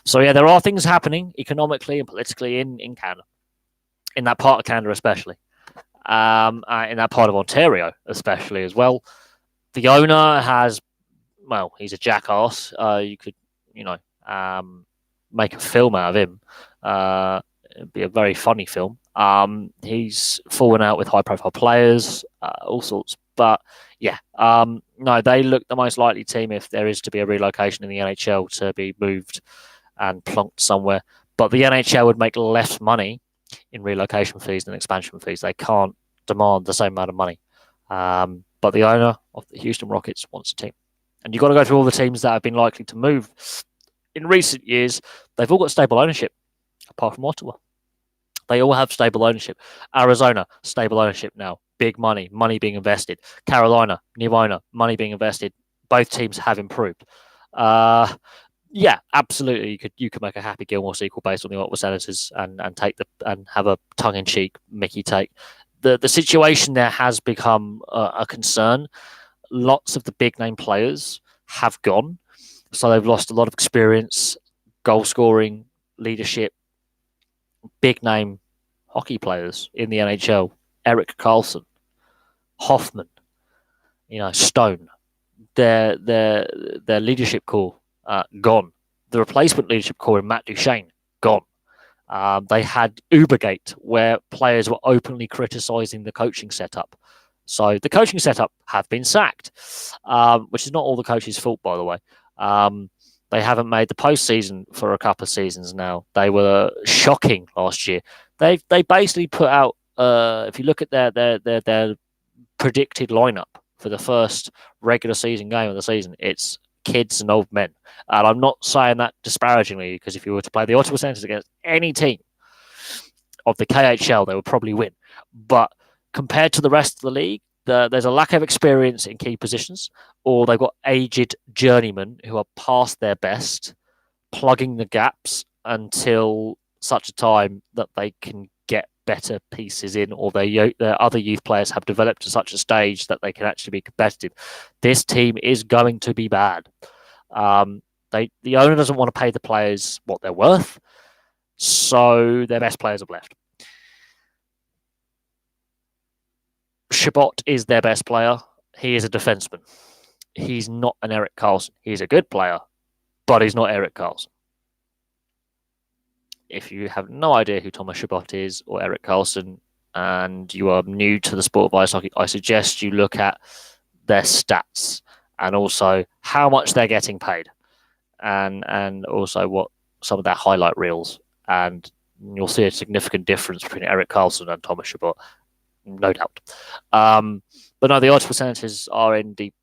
So yeah, there are things happening economically and politically in Canada, in that part of Canada especially, in that part of Ontario especially as well. The owner has, well, he's a jackass. You could, make a film out of him. It'd be a very funny film. He's fallen out with high-profile players, all sorts. But yeah, no, they look the most likely team if there is to be a relocation in the NHL to be moved and plonked somewhere. But the NHL would make less money in relocation fees than expansion fees. They can't demand the same amount of money. But the owner of the Houston Rockets wants a team. And you've got to go through all the teams that have been likely to move. In recent years, they've all got stable ownership, apart from Ottawa. They all have stable ownership. Arizona, stable ownership now. Big money being invested. Carolina, new owner, money being invested. Both teams have improved. Yeah, absolutely. You could make a Happy Gilmore sequel based on the Ottawa Senators and have a tongue-in-cheek Mickey take. The situation there has become a concern. Lots of the big name players have gone, so they've lost a lot of experience, goal scoring, leadership. Big name hockey players in the NHL: Erik Karlsson, Hoffman, Stone. Their leadership core gone. The replacement leadership core in Matt Duchene gone. They had Ubergate, where players were openly criticising the coaching setup. So the coaching setup have been sacked, which is not all the coaches' fault, by the way. They haven't made the postseason for a couple of seasons now. They were shocking last year. They basically put out, if you look at their predicted lineup for the first regular season game of the season, it's kids and old men. And I'm not saying that disparagingly, because if you were to play the Ottawa Senators against any team of the KHL, they would probably win. But compared to the rest of the league, there's a lack of experience in key positions, or they've got aged journeymen who are past their best, plugging the gaps until such a time that they can get better pieces in, or their other youth players have developed to such a stage that they can actually be competitive. This team is going to be bad. The owner doesn't want to pay the players what they're worth, so their best players have left. Chabot is their best player. He is a defenseman. He's not an Erik Karlsson. He's a good player, but he's not Erik Karlsson. If you have no idea who Thomas Chabot is or Erik Karlsson, and you are new to the sport of ice hockey, I suggest you look at their stats and also how much they're getting paid, and also what some of their highlight reels, and you'll see a significant difference between Erik Karlsson and Thomas Chabot, no doubt. But no, the Ottawa Senators are in deep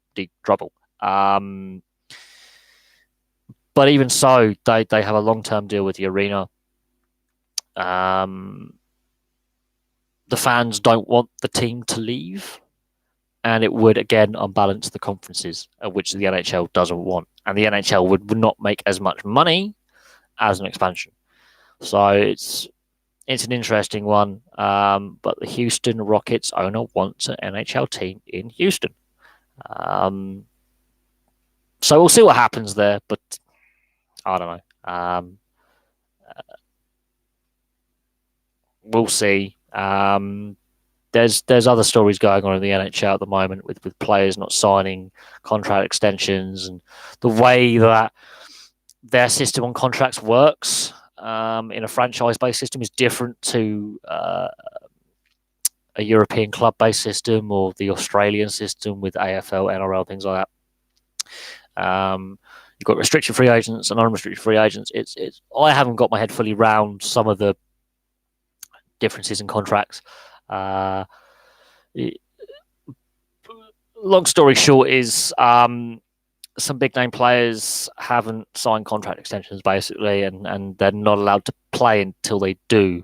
trouble. But even so, they have a long-term deal with the arena. The fans don't want the team to leave, and it would again unbalance the conferences, which the NHL doesn't want, and the NHL would not make as much money as an expansion. So it's an interesting one. But the Houston Rockets owner wants an NHL team in Houston. So we'll see what happens there, but I don't know. We'll see. There's other stories going on in the NHL at the moment with players not signing contract extensions, and the way that their system on contracts works in a franchise-based system is different to a European club-based system or the Australian system with AFL, NRL, things like that. You've got restricted free agents and unrestricted free agents. I haven't got my head fully round some of the differences in contracts. Long story short is some big name players haven't signed contract extensions basically, and they're not allowed to play until they do.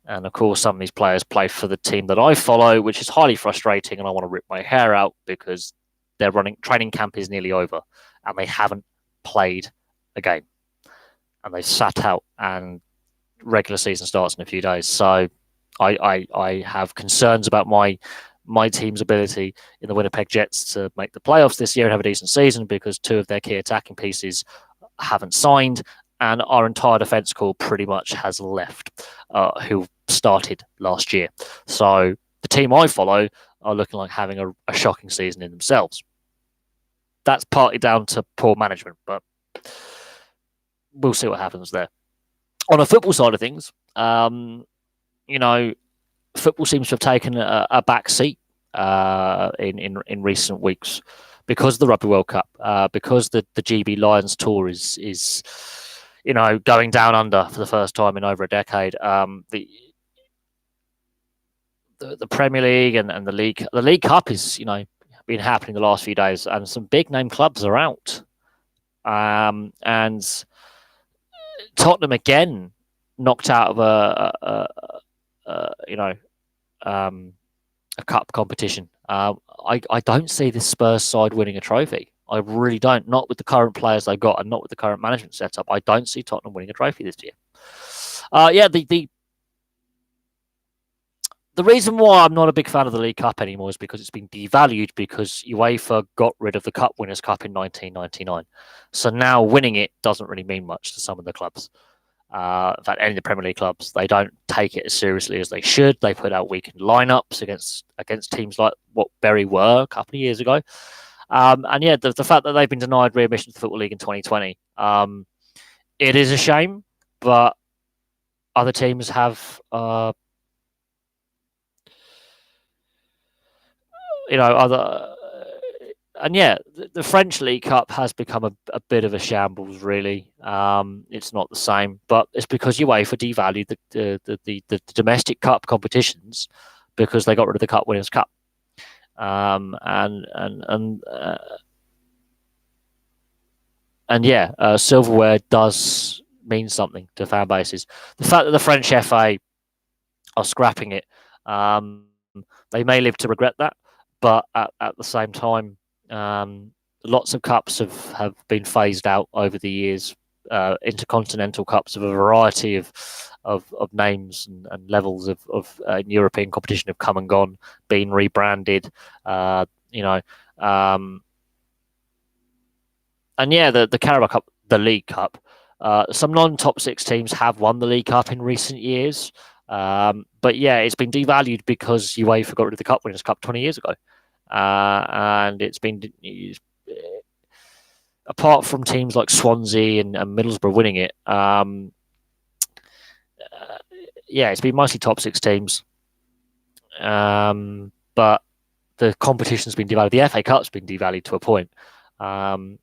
And of course, some of these players play for the team that I follow, which is highly frustrating. And I want to rip my hair out because their training camp is nearly over and they haven't played a game. And they've sat out, and regular season starts in a few days. So I have concerns about my team's ability in the Winnipeg Jets to make the playoffs this year and have a decent season because two of their key attacking pieces haven't signed, and our entire defense core pretty much has left, who started last year. So the team I follow are looking like having a shocking season in themselves. That's partly down to poor management, but we'll see what happens there. On a football side of things, football seems to have taken a back seat in recent weeks because of the Rugby World Cup, because the GB Lions tour is going down under for the first time in over a decade. The Premier League and the League Cup is been happening the last few days, and some big name clubs are out, and Tottenham again knocked out of a cup competition. I don't see this Spurs side winning a trophy. I really don't. Not with the current players they've got, and not with the current management setup. I don't see Tottenham winning a trophy this year. The reason why I'm not a big fan of the League Cup anymore is because it's been devalued because UEFA got rid of the Cup Winners' Cup in 1999. So now winning it doesn't really mean much to some of the clubs. In fact, any of the Premier League clubs, they don't take it as seriously as they should. They put out weakened lineups against teams like what Bury were a couple of years ago. The fact that they've been denied readmission to the Football League in 2020, it is a shame, but other teams have the French League Cup has become a bit of a shambles, really. It's not the same, but it's because UEFA devalued the domestic cup competitions because they got rid of the Cup Winners' Cup. Silverware does mean something to fan bases. The fact that the French FA are scrapping it, they may live to regret that, but at the same time, lots of cups have been phased out over the years. Intercontinental cups of a variety of names and levels of European competition have come and gone, been rebranded. The Carabao Cup, the League Cup. Some non-top six teams have won the League Cup in recent years, but it's been devalued because UEFA got rid of the Cup Winners' Cup 20 years ago. And it's been apart from teams like Swansea and Middlesbrough winning it, it's been mostly top six teams. But the competition's been devalued. The FA Cup's been devalued to a point, and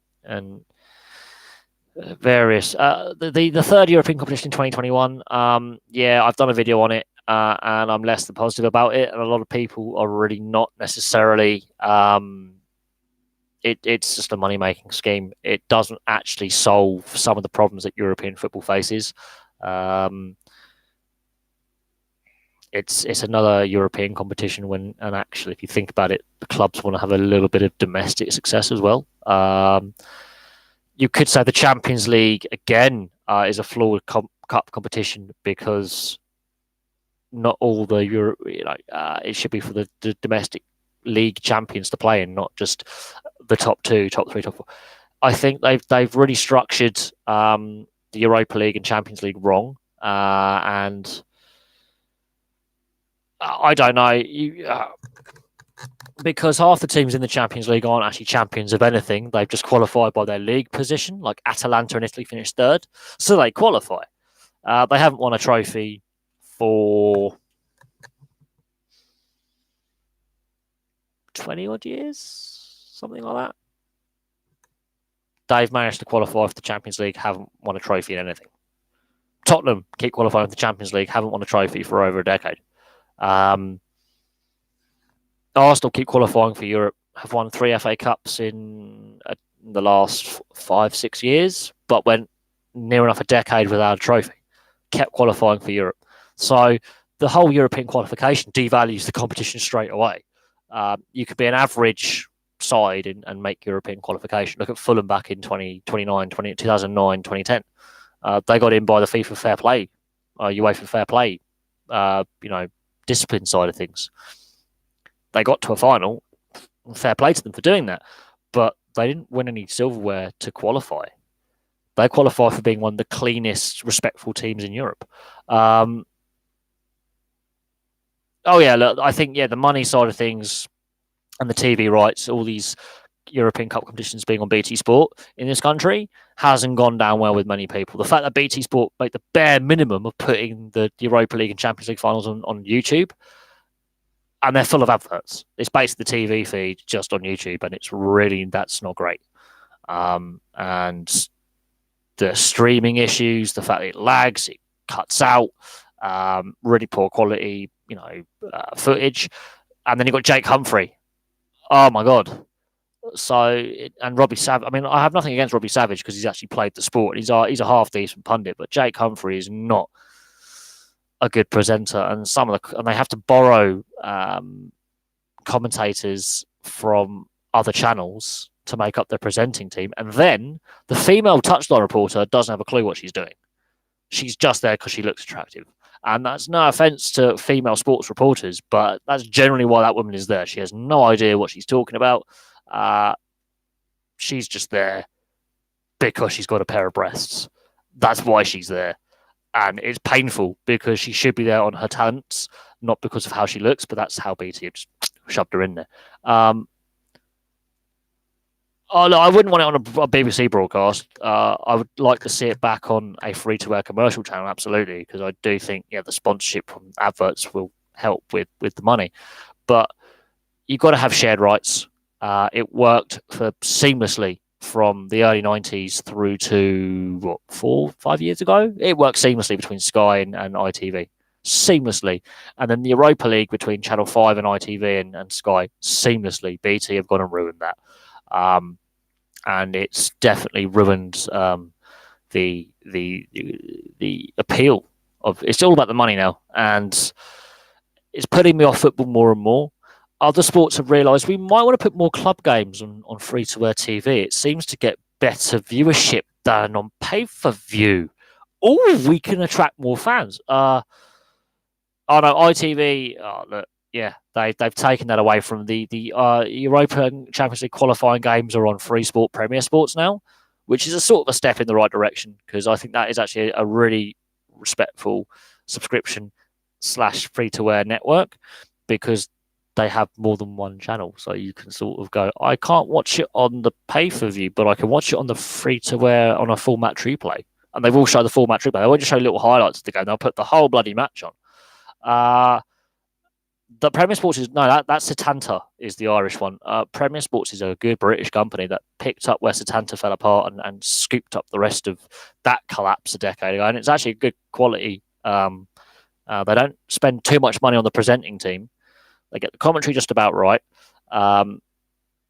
various the third European competition in 2021. I've done a video on it. And I'm less than positive about it. And a lot of people are really not necessarily. It's just a money-making scheme. It doesn't actually solve some of the problems that European football faces. It's another European competition and actually, if you think about it, the clubs want to have a little bit of domestic success as well. You could say the Champions League again is a flawed cup competition because not all the it should be for the domestic league champions to play in, not just the top two, top three, top four. I think they've really structured the Europa League and Champions League wrong, and I don't know because half the teams in the Champions League aren't actually champions of anything. They've just qualified by their league position, like Atalanta in Italy finished third, so they qualify. They haven't won a trophy for 20 odd years, something like that. They've managed to qualify for the Champions League, haven't won a trophy in anything. Tottenham keep qualifying for the Champions League, haven't won a trophy for over a decade. Arsenal keep qualifying for Europe, have won 3 FA Cups in in the last 5-6 years, but went near enough a decade without a trophy. Kept qualifying for Europe. So the whole European qualification devalues the competition straight away. You could be an average side and make European qualification. Look at Fulham back in 2009, 2010. They got in by the FIFA Fair Play, UEFA Fair Play, discipline side of things. They got to a final. Fair play to them for doing that, but they didn't win any silverware to qualify. They qualify for being one of the cleanest, respectful teams in Europe. Look, I think the money side of things and the TV rights, all these European Cup competitions being on BT Sport in this country hasn't gone down well with many people. The fact that BT Sport make the bare minimum of putting the Europa League and Champions League finals on YouTube, and they're full of adverts. It's basically the TV feed just on YouTube, and that's not great. And the streaming issues, the fact that it lags, it cuts out, really poor quality, footage. And then you've got Jake Humphrey. Oh my God. And Robbie Savage. I mean, I have nothing against Robbie Savage because he's actually played the sport. He's a half decent pundit, but Jake Humphrey is not a good presenter. And and they have to borrow commentators from other channels to make up their presenting team. And then the female touchline reporter doesn't have a clue what she's doing. She's just there because she looks attractive. And that's no offense to female sports reporters, but that's generally why that woman is there. She has no idea what she's talking about. She's just there because she's got a pair of breasts. That's why she's there. And it's painful because she should be there on her talents, not because of how she looks, but that's how BT have just shoved her in there. I wouldn't want it on a BBC broadcast. I would like to see it back on a free-to-air commercial channel, absolutely, because I do think the sponsorship from adverts will help with the money. But you've got to have shared rights. It worked seamlessly from the early 90s through to, 4-5 years ago? It worked seamlessly between Sky and ITV. Seamlessly. And then the Europa League between Channel 5 and ITV and Sky, seamlessly. BT have gone and ruined that. And it's definitely ruined the appeal of. It's all about the money now, and it's putting me off football more and more. Other sports have realised we might want to put more club games on free-to-air TV. It seems to get better viewership than on pay-per-view. Oh, we can attract more fans. ITV. Look. Yeah, they've taken that away from the European Champions League qualifying games are on Free Sport Premier Sports now, which is a sort of a step in the right direction because I think that is actually a really respectful subscription / free-to-air network because they have more than one channel. So you can sort of go, I can't watch it on the pay-per-view, but I can watch it on the free-to-air on a full match replay. And they will show the full match replay. They won't just show little highlights of the game. They'll put the whole bloody match on. The Premier Sports that's Setanta is the Irish one. Premier Sports is a good British company that picked up where Setanta fell apart and scooped up the rest of that collapse a decade ago. And it's actually a good quality. They don't spend too much money on the presenting team. They get the commentary just about right. And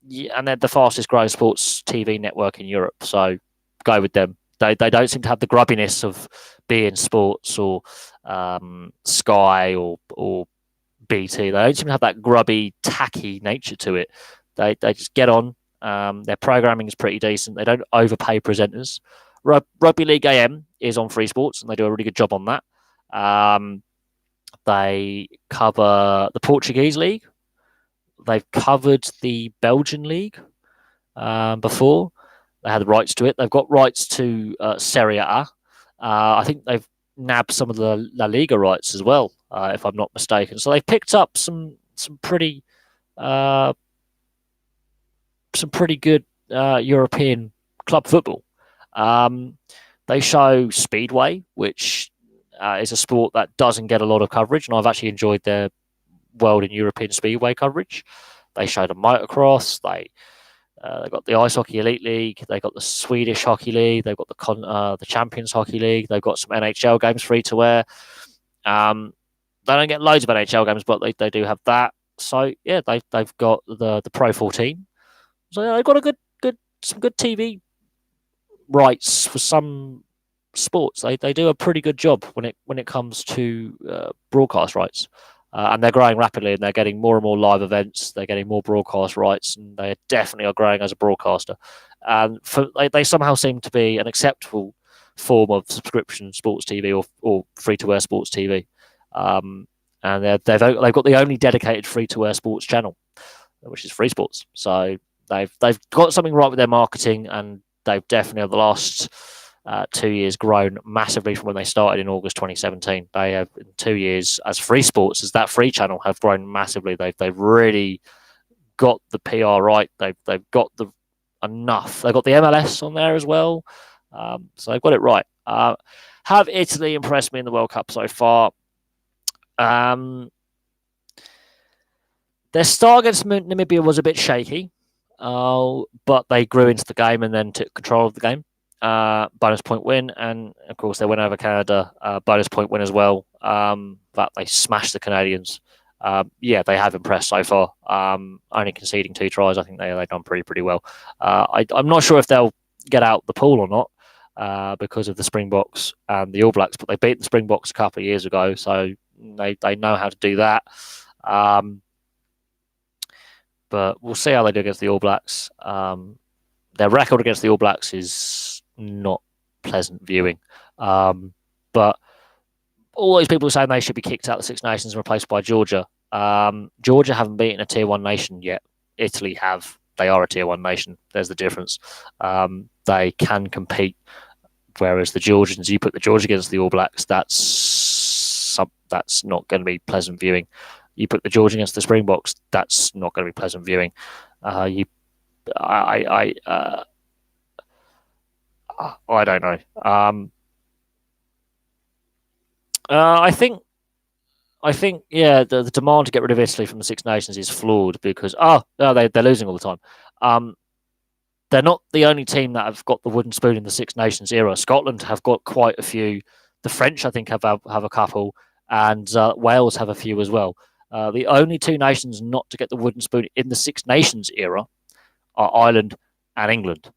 they're the fastest growing sports TV network in Europe. So go with them. They don't seem to have the grubbiness of beIN Sports or Sky or BT. They don't seem to have that grubby, tacky nature to it. They just get on. Their programming is pretty decent. They don't overpay presenters. Rugby League AM is on Free Sports, and they do a really good job on that. They cover the Portuguese league. They've covered the Belgian league before. They had the rights to it. They've got rights to Serie A. I think they've nabbed some of the La Liga rights as well, if I'm not mistaken. So they've picked up some pretty good European club football. They show Speedway, which is a sport that doesn't get a lot of coverage, and I've actually enjoyed their World and European Speedway coverage. They showed a motocross. They've got the Ice Hockey Elite League. They've got the Swedish Hockey League. They've got the Champions Hockey League. They've got some NHL games free to wear. They don't get loads of NHL games, but they do have that. So yeah, they've got the Pro 14. So yeah, they've got a good TV rights for some sports. They do a pretty good job when it comes to broadcast rights, and they're growing rapidly, and they're getting more and more live events. They're getting more broadcast rights, and they definitely are growing as a broadcaster. And they somehow seem to be an acceptable form of subscription sports TV or free to air sports TV. And they've got the only dedicated free to air sports channel, which is Free Sports. So they've got something right with their marketing, and they've definitely over the last 2 years grown massively from when they started in August 2017. They have in 2 years as Free Sports, as that free channel, have grown massively. They've really got the PR right. They've got the enough. They've got the MLS on there as well. So they've got it right. Have Italy impressed me in the World Cup so far? Their start against Namibia was a bit shaky, but they grew into the game and then took control of the game. Bonus point win, and of course they went over Canada. Bonus point win as well. But they smashed the Canadians. They have impressed so far. Only conceding 2 tries. I think they've done pretty well. I'm not sure if they'll get out the pool or not because of the Springboks and the All Blacks, but they beat the Springboks a couple of years ago, so they know how to do that. But we'll see how they do against the All Blacks. Their record against the All Blacks is not pleasant viewing. But all these people are saying they should be kicked out of the Six Nations and replaced by Georgia. Georgia haven't beaten a Tier 1 nation yet. Italy have. They are a Tier 1 nation. There's the difference. They can compete, whereas the Georgians, you put the Georgia against the All Blacks, that's not going to be pleasant viewing. You put the Georgia against the Springboks, that's not going to be pleasant viewing. I don't know. I think the demand to get rid of Italy from the Six Nations is flawed because they're losing all the time. They're not the only team that have got the wooden spoon in the Six Nations era. Scotland have got quite a few. The French, I think, have a couple, and Wales have a few as well. The only 2 nations not to get the wooden spoon in the Six Nations era are Ireland and England.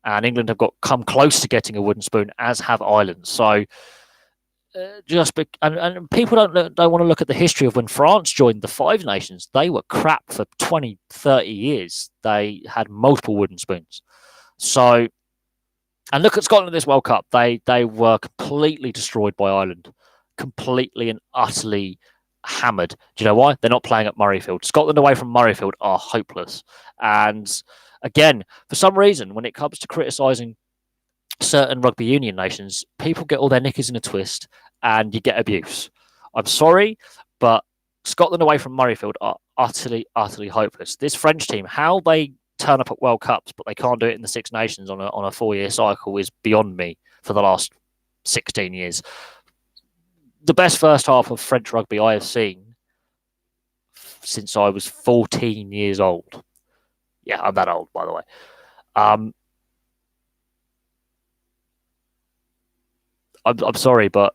And England have come close to getting a wooden spoon, as have Ireland. So and people don't want to look at the history of when France joined the 5 nations. They were crap for 20, 30 years. They had multiple wooden spoons. So, and look at Scotland in this World Cup. They were completely destroyed by Ireland, completely and utterly hammered. Do you know why? They're not playing at Murrayfield. Scotland away from Murrayfield are hopeless. And again, for some reason, when it comes to criticising certain rugby union nations, people get all their knickers in a twist and you get abuse. I'm sorry, but Scotland away from Murrayfield are utterly, utterly hopeless. This French team, how they turn up at World Cups, but they can't do it in the Six Nations on a 4-year cycle is beyond me for the last 16 years. The best first half of French rugby I have seen since I was 14 years old. Yeah, I'm that old, by the way. I'm sorry, but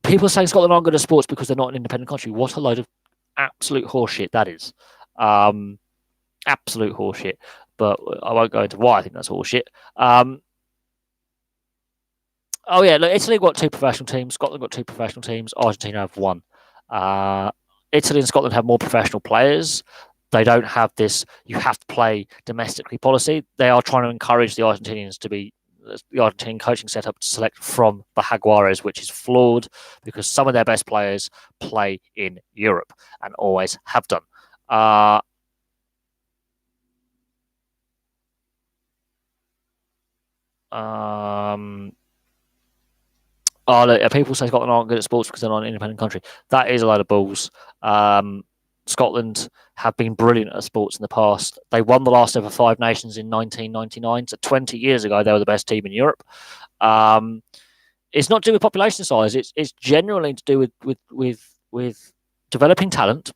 people saying Scotland aren't good at sports because they're not an independent country. What a load of absolute horseshit that is. Absolute horseshit. But I won't go into why I think that's horseshit. Look, Italy got 2 professional teams. Scotland got 2 professional teams. Argentina have 1. Italy and Scotland have more professional players. They don't have this you have to play domestically policy. They are trying to encourage the Argentinians to be the Argentine coaching setup to select from the Jaguares, which is flawed because some of their best players play in Europe and always have done. Look, people say Scotland aren't good at sports because they're not an independent country. That is a load of balls. Scotland have been brilliant at sports in the past. They won the last ever 5 nations in 1999. So 20 years ago, they were the best team in Europe. It's not to do with population size. It's generally to do with developing talent.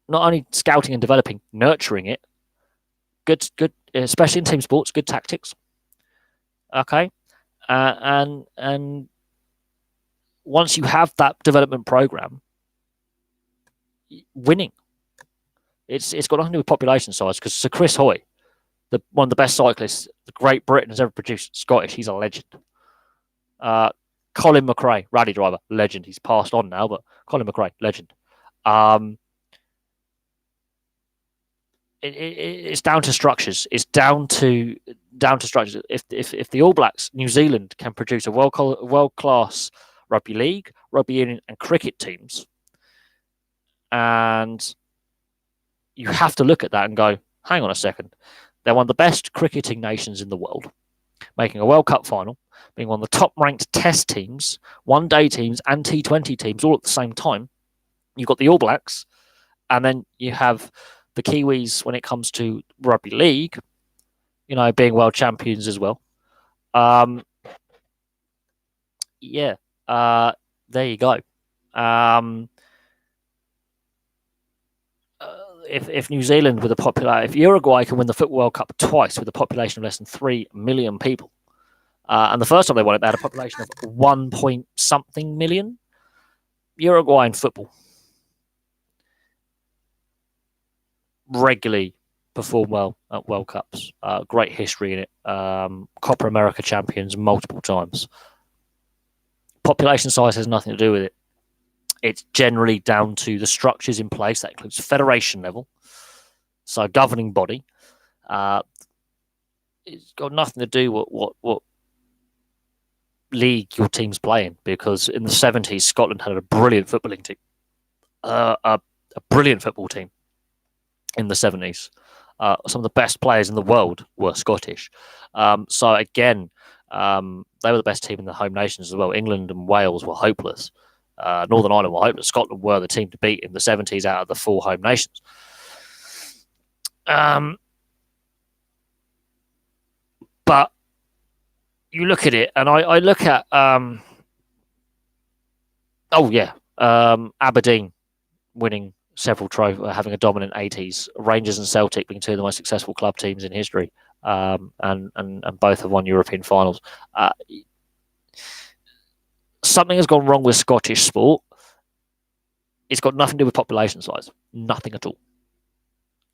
Not only scouting and developing, nurturing it. Good, especially in team sports. Good tactics. Okay, and once you have that development program, winning. It's got nothing to do with population size, because Sir Chris Hoy, one of the best cyclists Great Britain has ever produced, Scottish, he's a legend. Colin McRae, rally driver, legend. He's passed on now, but Colin McRae, legend. It's down to structures. It's down to structures. If the All Blacks, New Zealand, can produce a world class rugby league, rugby union, and cricket teams, and you have to look at that and go, hang on a second, they're one of the best cricketing nations in the world, making a World Cup final, being one of the top ranked Test teams, one day teams, and T20 teams all at the same time. You've got the All Blacks, and then you have the Kiwis when it comes to rugby league, being world champions as well. There you go. If New Zealand with if Uruguay can win the Football World Cup twice with a population of less than 3 million people, and the first time they won it, they had a population of 1 point something million. Uruguayan football regularly perform well at World Cups. Great history in it. Copa America champions multiple times. Population size has nothing to do with it. It's generally down to the structures in place. That includes federation level, so governing body. It's got nothing to do with what league your team's playing, because in the 70s, Scotland had a brilliant footballing team. A brilliant football team in the 70s. Some of the best players in the world were Scottish. So again, they were the best team in the home nations as well. England and Wales were hopeless. Northern Ireland were hopeless. Scotland were the team to beat in the 70s out of the 4 home nations. But you look at it, and I look at Aberdeen winning several trophies, having a dominant 80s. Rangers and Celtic being 2 of the most successful club teams in history, and both have won European finals. Something has gone wrong with Scottish sport. It's got nothing to do with population size. Nothing at all.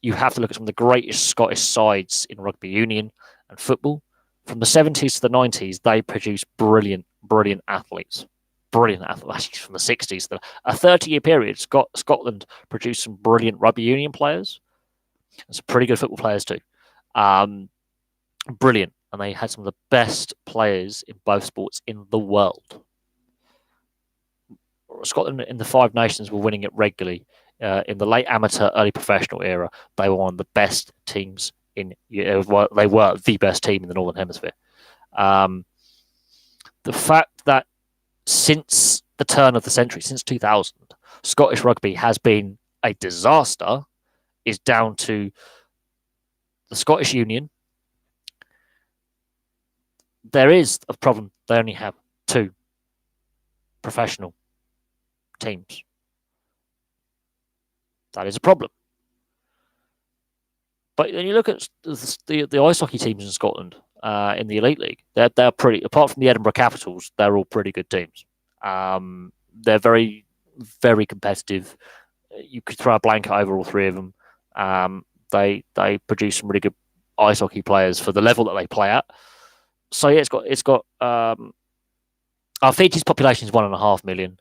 You have to look at some of the greatest Scottish sides in rugby union and football. From the 70s to the 90s, they produced brilliant athletes. Brilliant athletes. Actually, from the 60s. A 30-year period, Scotland produced some brilliant rugby union players and some pretty good football players too. Brilliant. And they had some of the best players in both sports in the world. Scotland in the 5 nations were winning it regularly. In the late amateur, early professional era, they were one of the best teams they were the best team in the Northern Hemisphere. The fact that since the turn of the century, since 2000, Scottish rugby has been a disaster is down to the Scottish Union. There is a problem. They only have 2 professional teams. That is a problem. But when you look at the ice hockey teams in Scotland in the Elite League, they're pretty. Apart from the Edinburgh Capitals, they're all pretty good teams. They're very, very competitive. You could throw a blanket over all 3 of them. They produce some really good ice hockey players for the level that they play at. So yeah, it's got. Fiji's population is 1.5 million.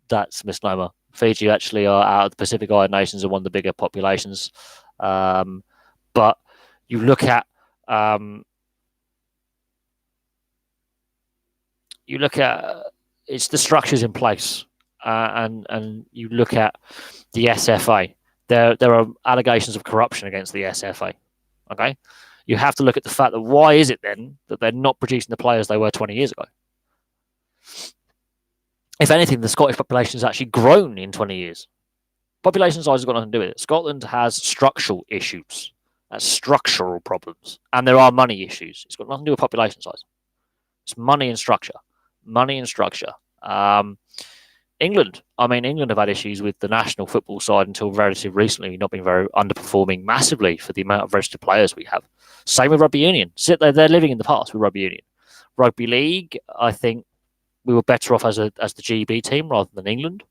That's a misnomer. Fiji actually are out of the Pacific Island nations are one of the bigger populations. But you look at it's the structures in place, and you look at the SFA. There are allegations of corruption against the SFA. Okay, you have to look at the fact that why is it then that they're not producing the players they were 20 years ago? If anything, the Scottish population has actually grown in 20 years. Population size has got nothing to do with it. Scotland has structural issues. That's structural problems. And there are money issues. It's got nothing to do with population size. It's money and structure. Money and structure. England have had issues with the national football side until relatively recently, not being very underperforming massively for the amount of registered players we have. Same with rugby union. They're living in the past with rugby union. Rugby league, I think we were better off as the GB team rather than England.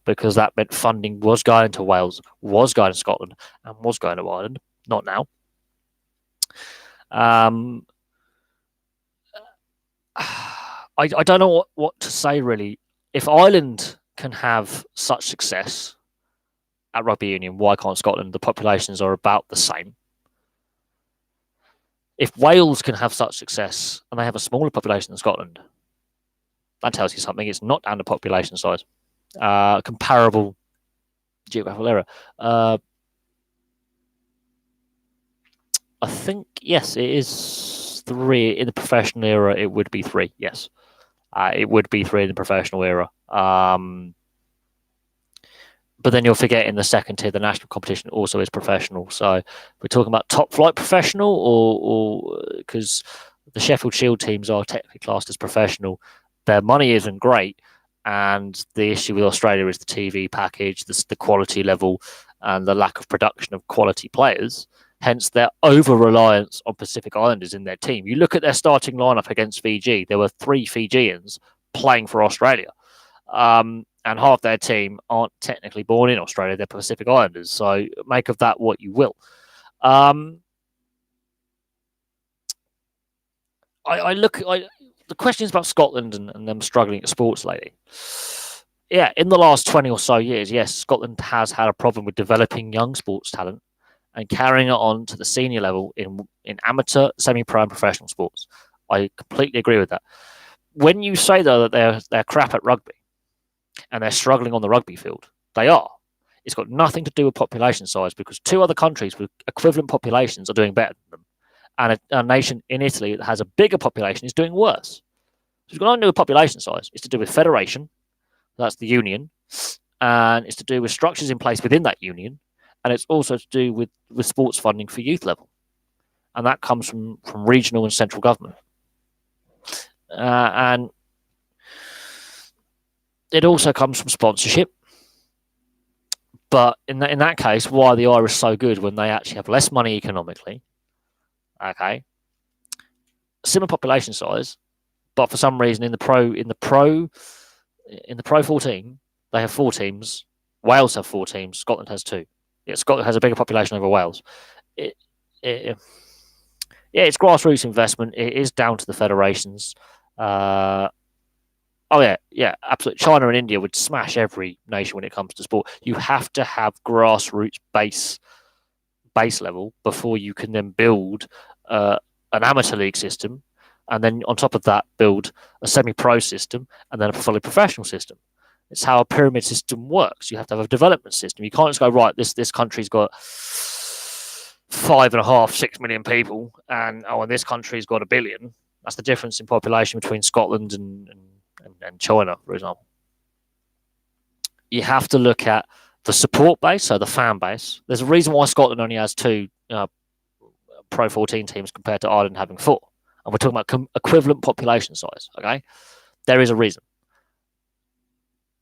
because that meant funding was going to Wales, was going to Scotland, and was going to Ireland. Not now. I don't know what to say, really. If Ireland can have such success at rugby union, why can't Scotland? The populations are about the same. If Wales can have such success and they have a smaller population than Scotland, that tells you something. It's not down to population size. Comparable geographical area. I think, yes, it is 3. In the professional era, it would be 3, yes. It would be 3 in the professional era. But then you'll forget in the second tier, the national competition also is professional. So we're talking about top flight professional, or because the Sheffield Shield teams are technically classed as professional, their money isn't great. And the issue with Australia is the TV package, the quality level, and the lack of production of quality players. Hence, their over-reliance on Pacific Islanders in their team. You look at their starting lineup against Fiji, there were 3 Fijians playing for Australia. And half their team aren't technically born in Australia, they're Pacific Islanders. So make of that what you will. The questions about Scotland and them struggling at sports lately. Yeah, in the last 20 or so years, yes, Scotland has had a problem with developing young sports talent and carrying it on to the senior level in amateur, semi-pro, and professional sports. I completely agree with that. When you say, though, that they're crap at rugby and they're struggling on the rugby field, they are. It's got nothing to do with population size, because 2 other countries with equivalent populations are doing better than them. And a nation in Italy that has a bigger population is doing worse. So it's got nothing to do with population size. It's to do with federation. That's the union. And it's to do with structures in place within that union. And it's also to do with sports funding for youth level. And that comes from regional and central government. And it also comes from sponsorship. But in that case, why are the Irish so good when they actually have less money economically? Okay. Similar population size, but for some reason in the Pro 14, they have 4 teams. Wales have 4 teams. Scotland has 2. Yeah, Scotland has a bigger population over Wales. It's grassroots investment. It is down to the federations. Absolutely. China and India would smash every nation when it comes to sport. You have to have grassroots base level before you can then build an amateur league system, and then on top of that build a semi-pro system, and then a fully professional system. It's how a pyramid system works. You have to have a development system. You can't just go, right, this country's got 5.5, 6 million people, and this country's got 1 billion. That's the difference in population between Scotland and China, for example. You have to look at the support base, so the fan base. There's a reason why Scotland only has 2 Pro 14 teams compared to Ireland having 4. And we're talking about equivalent population size, okay? There is a reason.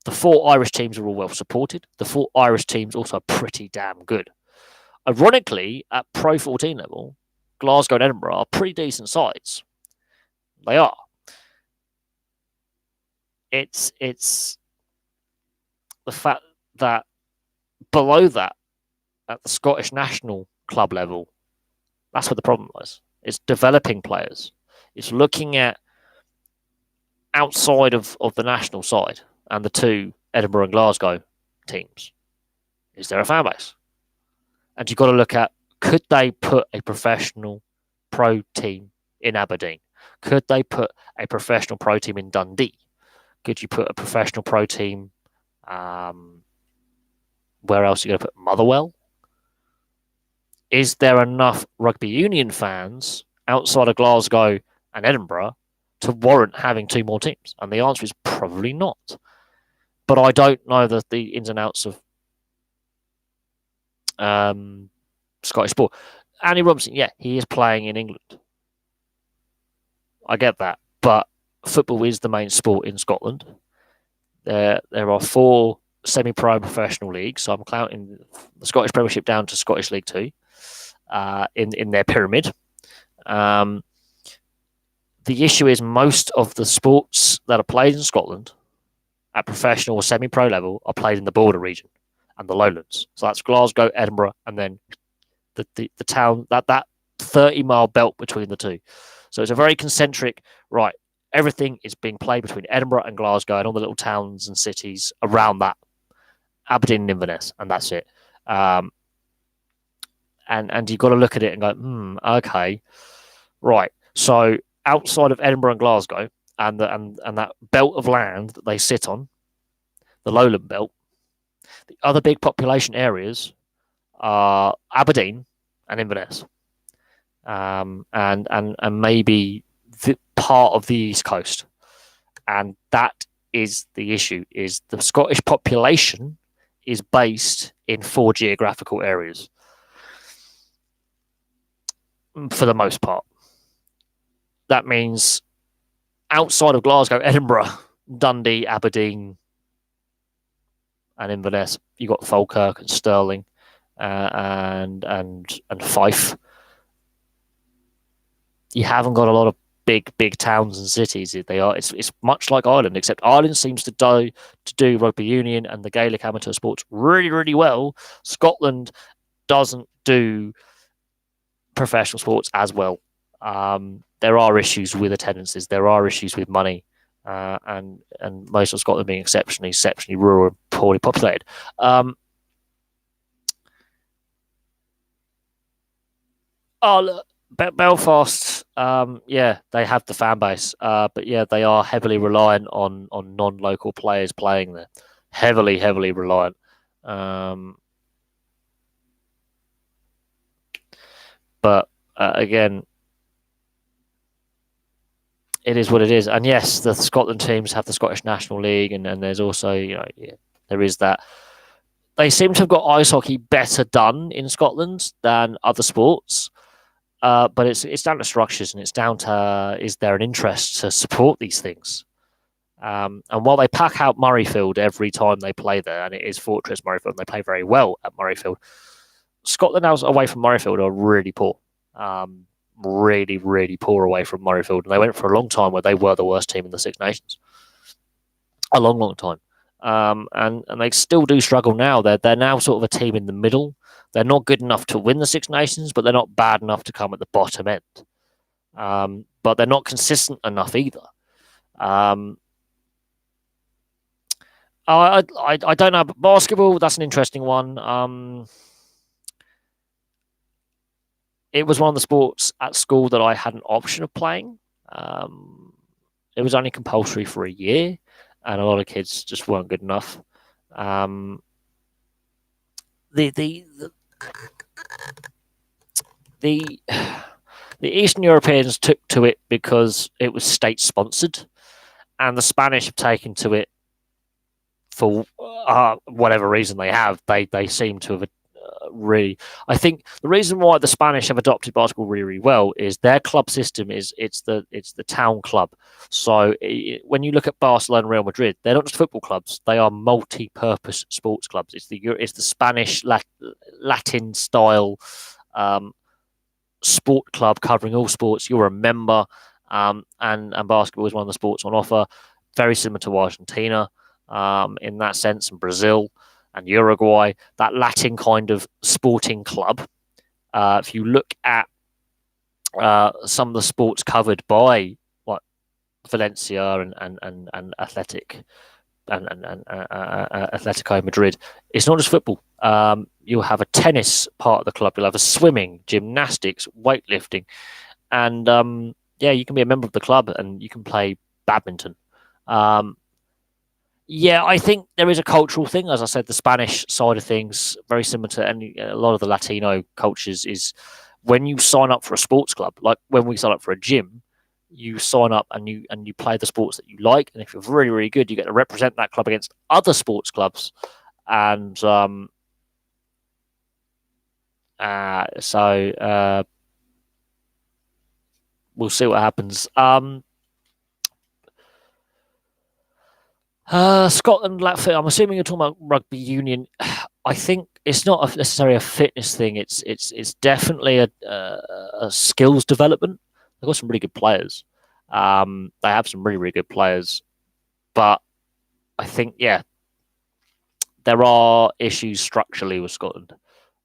The 4 Irish teams are all well supported. The 4 Irish teams also are pretty damn good. Ironically, at Pro 14 level, Glasgow and Edinburgh are pretty decent sides. They are. It's the fact that below that, at the Scottish national club level, that's where the problem lies. It's developing players. It's looking at outside of the national side and the 2 Edinburgh and Glasgow teams. Is there a fan base? And you've got to look at, could they put a professional pro team in Aberdeen? Could they put a professional pro team in Dundee? Could you put a professional pro team? Where else are you going to put Motherwell? Is there enough rugby union fans outside of Glasgow and Edinburgh to warrant having 2 more teams? And the answer is probably not. But I don't know the ins and outs of Scottish sport. Andy Robinson, yeah, he is playing in England. I get that. But football is the main sport in Scotland. There are 4 semi-pro professional leagues, so I'm counting the Scottish Premiership down to Scottish League 2 in their pyramid. The issue is most of the sports that are played in Scotland at professional or semi-pro level are played in the border region and the lowlands. So that's Glasgow, Edinburgh, and then the town that 30-mile belt between the two. So it's a very concentric, right? Everything is being played between Edinburgh and Glasgow and all the little towns and cities around that, Aberdeen and Inverness, and that's it. And you've got to look at it and go, okay, right. So outside of Edinburgh and Glasgow and that belt of land that they sit on, the lowland belt, the other big population areas are Aberdeen and Inverness, and maybe part of the East Coast, and that is the issue. Is the Scottish population is based in 4 geographical areas for the most part. That means outside of Glasgow, Edinburgh, Dundee, Aberdeen, and Inverness, you got Falkirk and Stirling, and Fife. You haven't got a lot of big towns and cities. It's much like Ireland, except Ireland seems to do rugby union and the Gaelic amateur sports really well. Scotland doesn't do professional sports as well. There are issues with attendances. There are issues with money, and most of Scotland being exceptionally rural and poorly populated. Belfast, they have the fan base, but yeah, they are heavily reliant on non-local players playing there. Heavily reliant. But again, it is what it is. And yes, the Scotland teams have the Scottish National League, and there's also, there is that. They seem to have got ice hockey better done in Scotland than other sports. But it's down to structures, and it's down to, is there an interest to support these things? And while they pack out Murrayfield every time they play there, and it is Fortress Murrayfield, and they play very well at Murrayfield, Scotland now away from Murrayfield are really poor. Really poor away from Murrayfield. And they went for a long time where they were the worst team in the Six Nations. A long time. And they still do struggle now. They're now sort of a team in the middle. They're not good enough to win the Six Nations, but they're not bad enough to come at the bottom end. But they're not consistent enough either. I don't know. But basketball, that's an interesting one. It was one of the sports at school that I had an option of playing. It was only compulsory for a year, and a lot of kids just weren't good enough. The Eastern Europeans took to it because it was state sponsored, and the Spanish have taken to it for whatever reason they have. They seem to have really. I think the reason why the Spanish have adopted basketball really well is their club system is it's the town club. So when you look at Barcelona and Real Madrid, they're not just football clubs; they are multi-purpose sports clubs. It's the Spanish Latin style sport club covering all sports. You're a member, and basketball is one of the sports on offer. Very similar to Argentina in that sense, and Brazil and Uruguay, that Latin kind of sporting club. If you look at some of the sports covered by like Valencia and Athletic and Atletico Madrid, it's not just football. You'll have a tennis part of the club. You'll have a swimming, gymnastics, weightlifting, and you can be a member of the club and you can play badminton. I think there is a cultural thing. As I said, the Spanish side of things, very similar to a lot of the Latino cultures, is when you sign up for a sports club, like when we sign up for a gym, you sign up and you play the sports that you like. And if you're really good, you get to represent that club against other sports clubs. And we'll see what happens. Scotland, I'm assuming you're talking about rugby union. I think it's not necessarily a fitness thing. It's definitely a skills development. They've got some really good players. They have some really good players, but think, yeah, there are issues structurally with Scotland.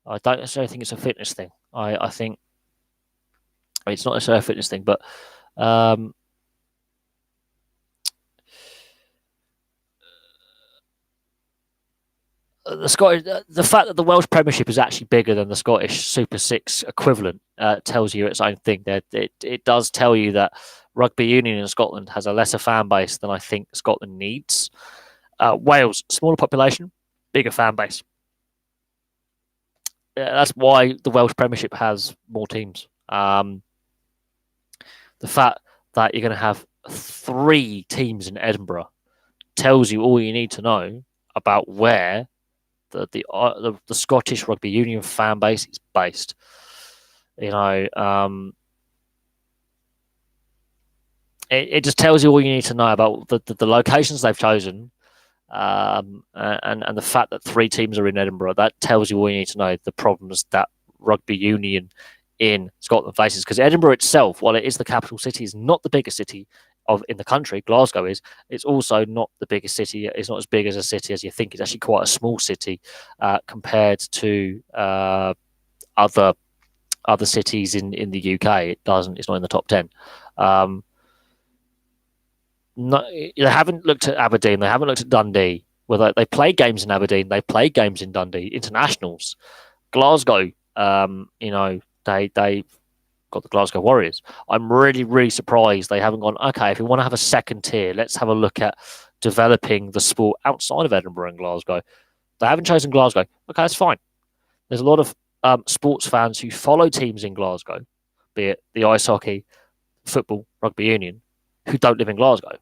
I don't necessarily think it's a fitness thing. I think it's not necessarily a fitness thing, but um, the fact that the Welsh Premiership is actually bigger than the Scottish Super Six equivalent tells you its own thing. That it does tell you that rugby union in Scotland has a lesser fan base than I think Scotland needs. Wales, smaller population, bigger fan base. That's why the Welsh Premiership has more teams. The fact that you're going to have 3 teams in Edinburgh tells you all you need to know about where the Scottish rugby union fan base is based. It just tells you all you need to know about the locations they've chosen, and the fact that 3 teams are in Edinburgh. That tells you all you need to know the problems that rugby union in Scotland faces. Because Edinburgh itself, while it is the capital city, is not the biggest city in the country. Glasgow is. It's also not the biggest city. It's not as big as a city as you think. It's actually quite a small city compared to other cities in the UK. It's not in the top 10. They haven't looked at Aberdeen. They haven't looked at Dundee. Whether they play games in Aberdeen, they play games in Dundee. Internationals, Glasgow. They got the Glasgow Warriors. I'm really, really surprised they haven't gone, okay, if we want to have a second tier, let's have a look at developing the sport outside of Edinburgh and Glasgow. They haven't chosen Glasgow. Okay, that's fine. There's a lot of sports fans who follow teams in Glasgow, be it the ice hockey, football, rugby union, who don't live in Glasgow.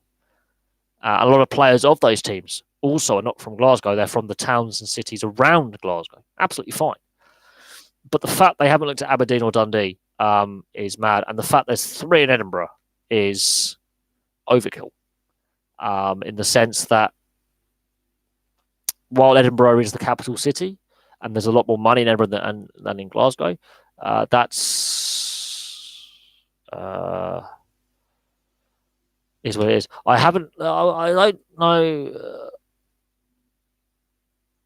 A lot of players of those teams also are not from Glasgow. They're from the towns and cities around Glasgow. Absolutely fine. But the fact they haven't looked at Aberdeen or Dundee is mad. And the fact there's 3 in Edinburgh is overkill, in the sense that while Edinburgh is the capital city and there's a lot more money in Edinburgh than in Glasgow, that's is what it is. I don't know.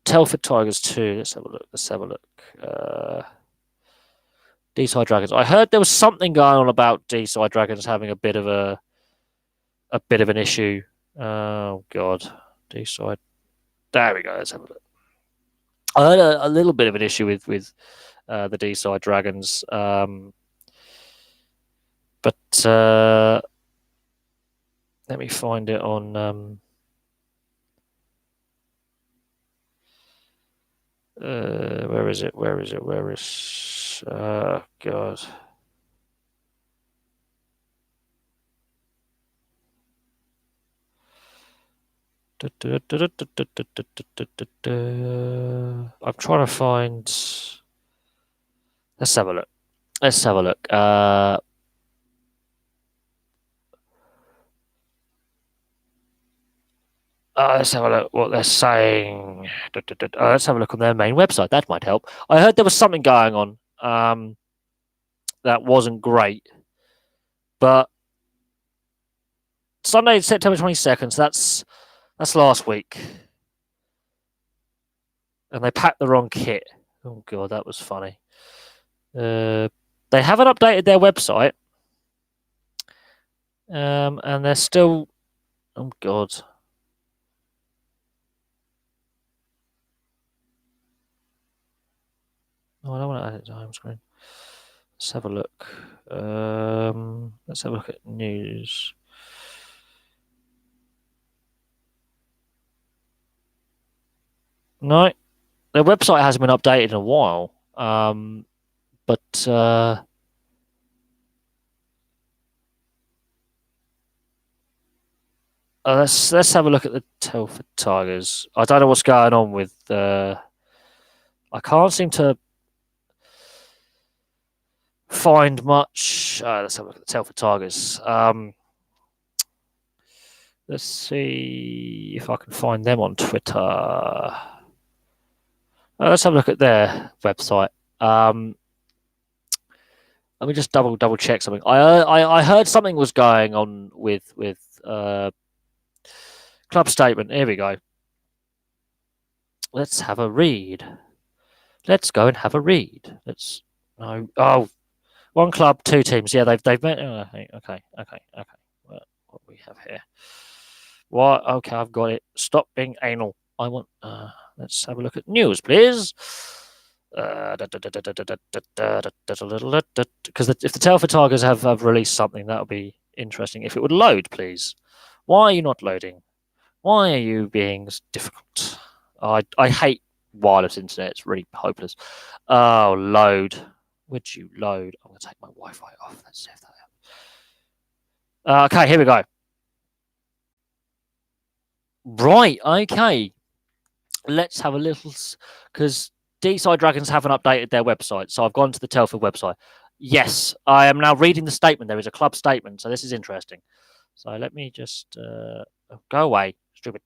Telford Tigers 2. Let's have a look. Deeside Dragons. I heard there was something going on about Deeside Dragons having a bit of an issue. Oh God, Deeside. There we go. Let's have a look. I heard a little bit of an issue with the Deeside Dragons, but let me find it on. Where is it? God. I'm trying to find. Let's have a look. Let's have a look. Let's have a look what they're saying. Let's have a look on their main website. That might help. I heard there was something going on that wasn't great. But Sunday, September 22nd, so that's last week. And they packed the wrong kit. Oh, God, that was funny. They haven't updated their website. And they're still... Oh, God. Oh, I don't want to add it to home screen. Let's have a look. Let's have a look at news. No, their website hasn't been updated in a while. But let's have a look at the Telford Tigers. I don't know what's going on with. I can't seem to find much. Let's have a look at the Telford Tigers. Let's see if I can find them on Twitter. Let's have a look at their website. Let me just double check something. I heard something was going on with Club statement. Here we go. Let's have a read. Let's go and have a read. Let's. No. Oh, one club, two teams. Yeah, they've met. Okay. What we have here? What? Okay, I've got it. Stop being anal. I want. Let's have a look at news, please. Because if the Telford Tigers have released something, that'll be interesting. If it would load, please. Why are you not loading? Why are you being difficult? I hate wireless internet. It's really hopeless. Oh, load. Would you load? I'm going to take my Wi-Fi off. Let's see if that helps. Okay, here we go. Right, okay. Let's have a little... Because Deeside Dragons haven't updated their website, so I've gone to the Telford website. Yes, I am now reading the statement. There is a club statement, so this is interesting. So let me just... go away. Stupid.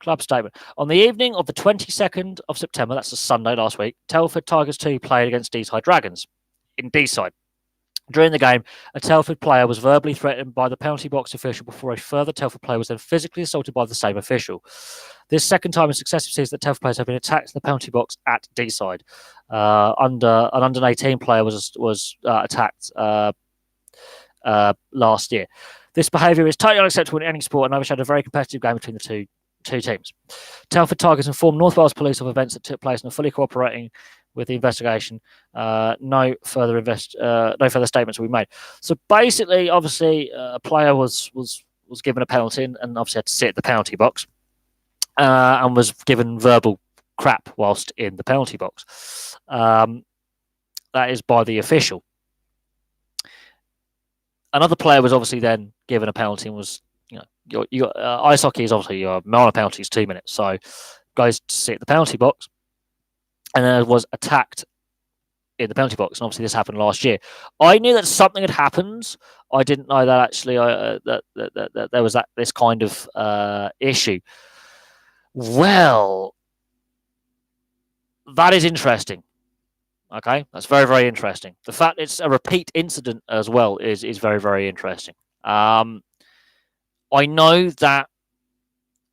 Club statement. On the evening of the 22nd of September, that's a Sunday last week, Telford Tigers 2 played against Deeside Dragons in Deeside. During the game, a Telford player was verbally threatened by the penalty box official before a further Telford player was then physically assaulted by the same official. This second time in successive seasons that Telford players have been attacked in the penalty box at Deeside. An under 18 player was attacked last year. This behaviour is totally unacceptable in any sport and overshadowed a very competitive game between the two teams. Telford Tigers informed North Wales Police of events that took place and are fully cooperating with the investigation. No further statements will be made. So basically, obviously, a player was given a penalty and obviously had to sit at the penalty box and was given verbal crap whilst in the penalty box. That is by the official. Another player was obviously then given a penalty and was, ice hockey is obviously your minor penalty is 2 minutes. So goes to sit at the penalty box and then was attacked in the penalty box. And obviously this happened last year. I knew that something had happened. I didn't know that actually that there was this kind of issue. Well, that is interesting. Okay, that's very, very interesting. The fact it's a repeat incident as well is very, very interesting. I know that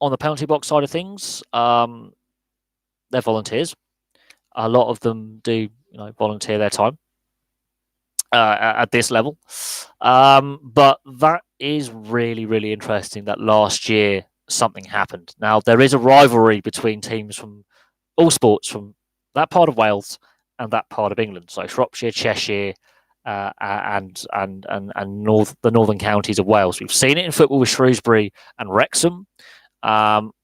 on the penalty box side of things, they're volunteers. A lot of them do, volunteer their time at this level. But that is really, really interesting that last year something happened. Now, there is a rivalry between teams from all sports from that part of Wales and that part of England. So Shropshire, Cheshire, and the northern counties of Wales. We've seen it in football with Shrewsbury and Wrexham.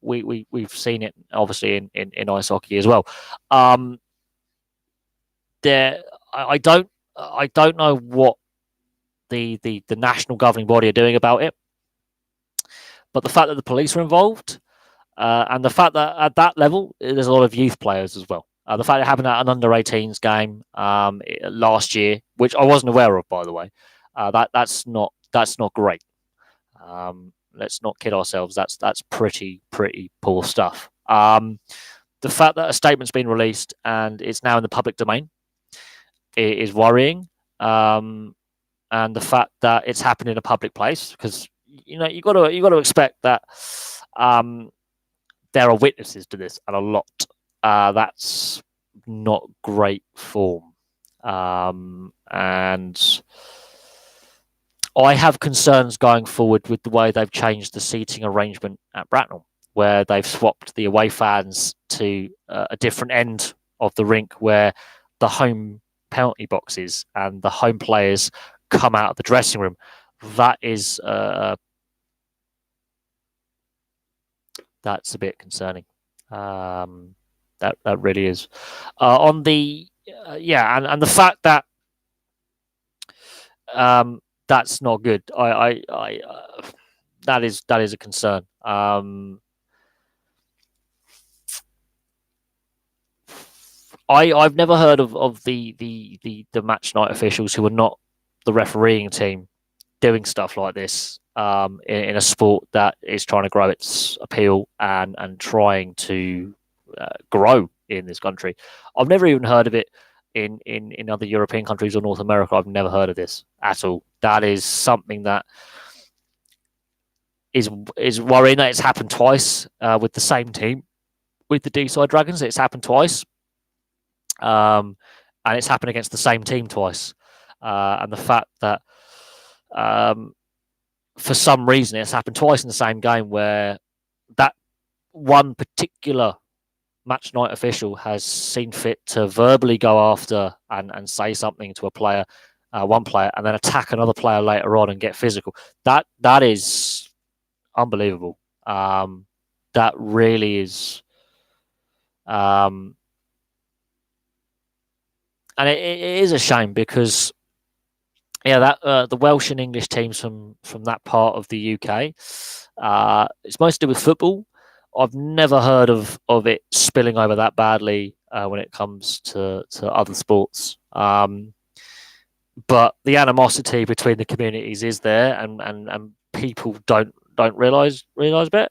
We've seen it obviously in ice hockey as well. I don't know what the national governing body are doing about it, but the fact that the police are involved and the fact that at that level there's a lot of youth players as well. The fact it happened at an under-18s game last year, which I wasn't aware of, by the way, that's not great. Let's not kid ourselves. That's pretty poor stuff. The fact that a statement's been released and it's now in the public domain is worrying, and the fact that it's happened in a public place, because you got to expect that there are witnesses to this, and a lot. That's not great form, and I have concerns going forward with the way they've changed the seating arrangement at Bracknell, where they've swapped the away fans to a different end of the rink, where the home penalty boxes and the home players come out of the dressing room. That is that's a bit concerning. That really is. On the and the fact that that's not good. That is a concern. I've never heard of the match night officials who are not the refereeing team doing stuff like this in a sport that is trying to grow its appeal and trying to grow in this country. I've never even heard of it in other European countries or North America. I've never heard of this at all. That is something that is worrying that it's happened twice with the same team, with the Deeside Dragons. It's happened twice, and it's happened against the same team twice. And the fact that for some reason it's happened twice in the same game where that one particular match night official has seen fit to verbally go after and say something to a player, one player, and then attack another player later on and get physical. That is unbelievable. That really is, and it is a shame because that the Welsh and English teams from that part of the UK, it's mostly to do with football. I've never heard of it spilling over that badly when it comes to other sports. But the animosity between the communities is there, and people don't realize a bit.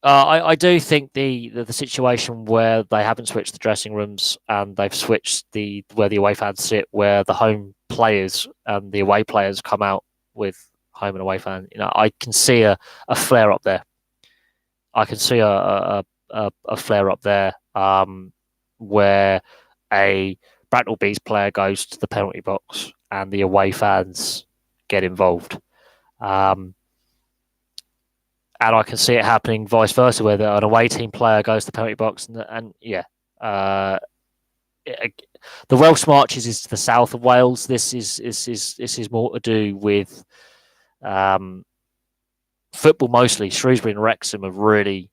I do think the situation where they haven't switched the dressing rooms and they've switched where the away fans sit, where the home players and the away players come out with home and away fans. I can see a flare up there. I can see a flare up there where a Bracknell Bees player goes to the penalty box and the away fans get involved. And I can see it happening vice versa, where an away team player goes to the penalty box, and the Welsh Marches is to the south of Wales. This is more to do with football mostly. Shrewsbury and Wrexham have really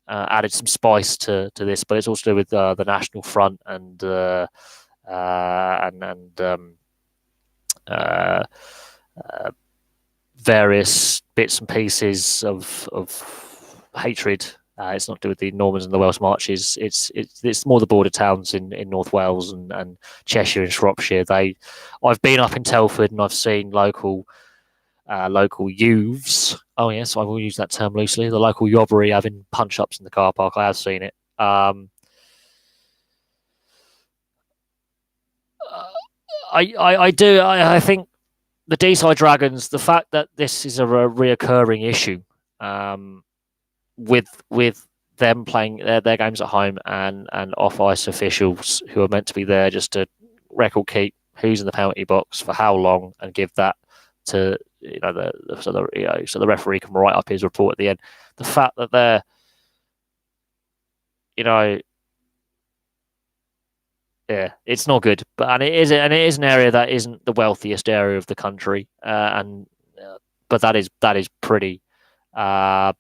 added some spice to this, but it's also to do with the National Front and various bits and pieces of hatred. It's not to do with the Normans and the Welsh Marches. It's more the border towns in North Wales and Cheshire and Shropshire. I've been up in Telford and I've seen local youths. Oh yes, I will use that term loosely. The local yobbery having punch ups in the car park. I have seen it. I do. I think the Deeside Dragons, the fact that this is a reoccurring issue, with them playing their games at home and off ice officials who are meant to be there just to record keep who's in the penalty box for how long and give that to so the referee can write up his report at the end. The fact that they're it's not good, but it is an area that isn't the wealthiest area of the country, but that is pretty. But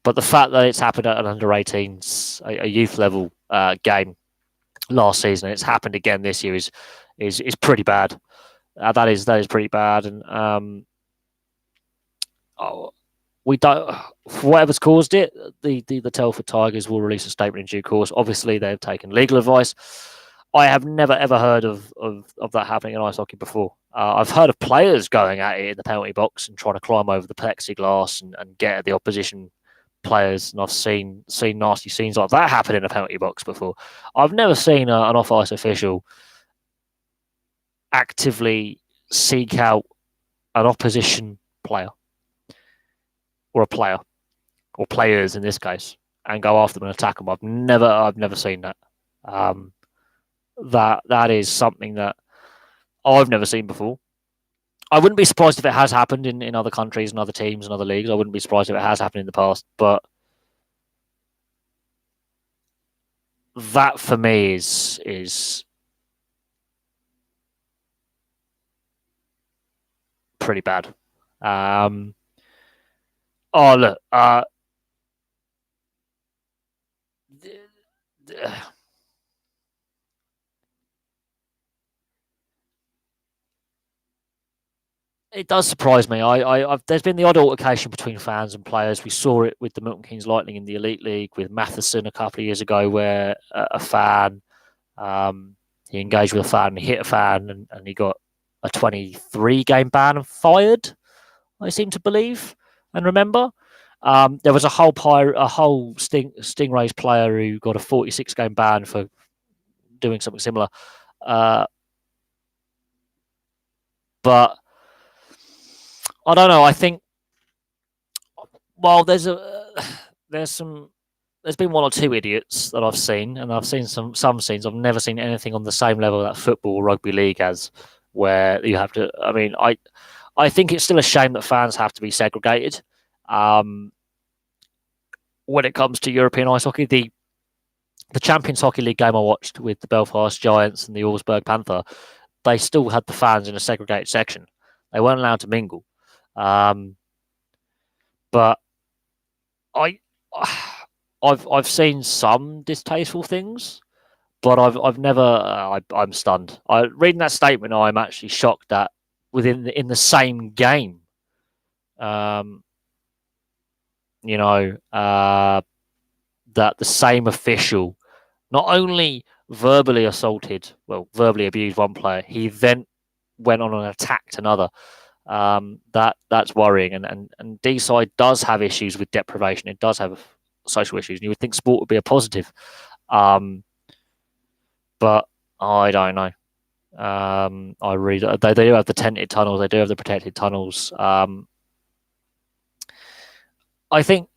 the fact that it's happened at an under-18s, a youth level game last season, and it's happened again this year is pretty bad. That is pretty bad, and we don't. For whatever's caused it, the Telford Tigers will release a statement in due course. Obviously, they've taken legal advice. I have never ever heard of that happening in ice hockey before. I've heard of players going at it in the penalty box and trying to climb over the plexiglass and get at the opposition players, and I've seen nasty scenes like that happen in a penalty box before. I've never seen an off ice official actively seek out an opposition player or a player or players in this case and go after them and attack them. I've never seen that. That is something that I've never seen before. I wouldn't be surprised if it has happened in other countries and other teams and other leagues. I wouldn't be surprised if it has happened in the past, but that for me is pretty bad. Look, it does surprise me. There's been the odd altercation between fans and players. We saw it with the Milton Keynes Lightning in the Elite League with Matheson a couple of years ago, where a fan he engaged with a fan and he hit a fan and he got a 23 game ban and fired. I seem to believe and remember. There was a whole Stingrays player who got a 46 game ban for doing something similar. But I don't know. I think there's been one or two idiots that I've seen, and I've seen some scenes. I've never seen anything on the same level that football or rugby league has, where you have to. I mean, I think it's still a shame that fans have to be segregated. When it comes to European ice hockey, the Champions Hockey League game I watched with the Belfast Giants and the Augsburg Panther, they still had the fans in a segregated section. They weren't allowed to mingle. But I've seen some distasteful things, but I've never. I'm stunned. Reading that statement, I'm actually shocked that in the same game, that the same official not only verbally verbally abused one player, he then went on and attacked another. That's worrying, and D-side does have issues with deprivation. It does have social issues, and you would think sport would be a positive, but I don't know. I read they do have the tented tunnels, they do have the protected tunnels. I think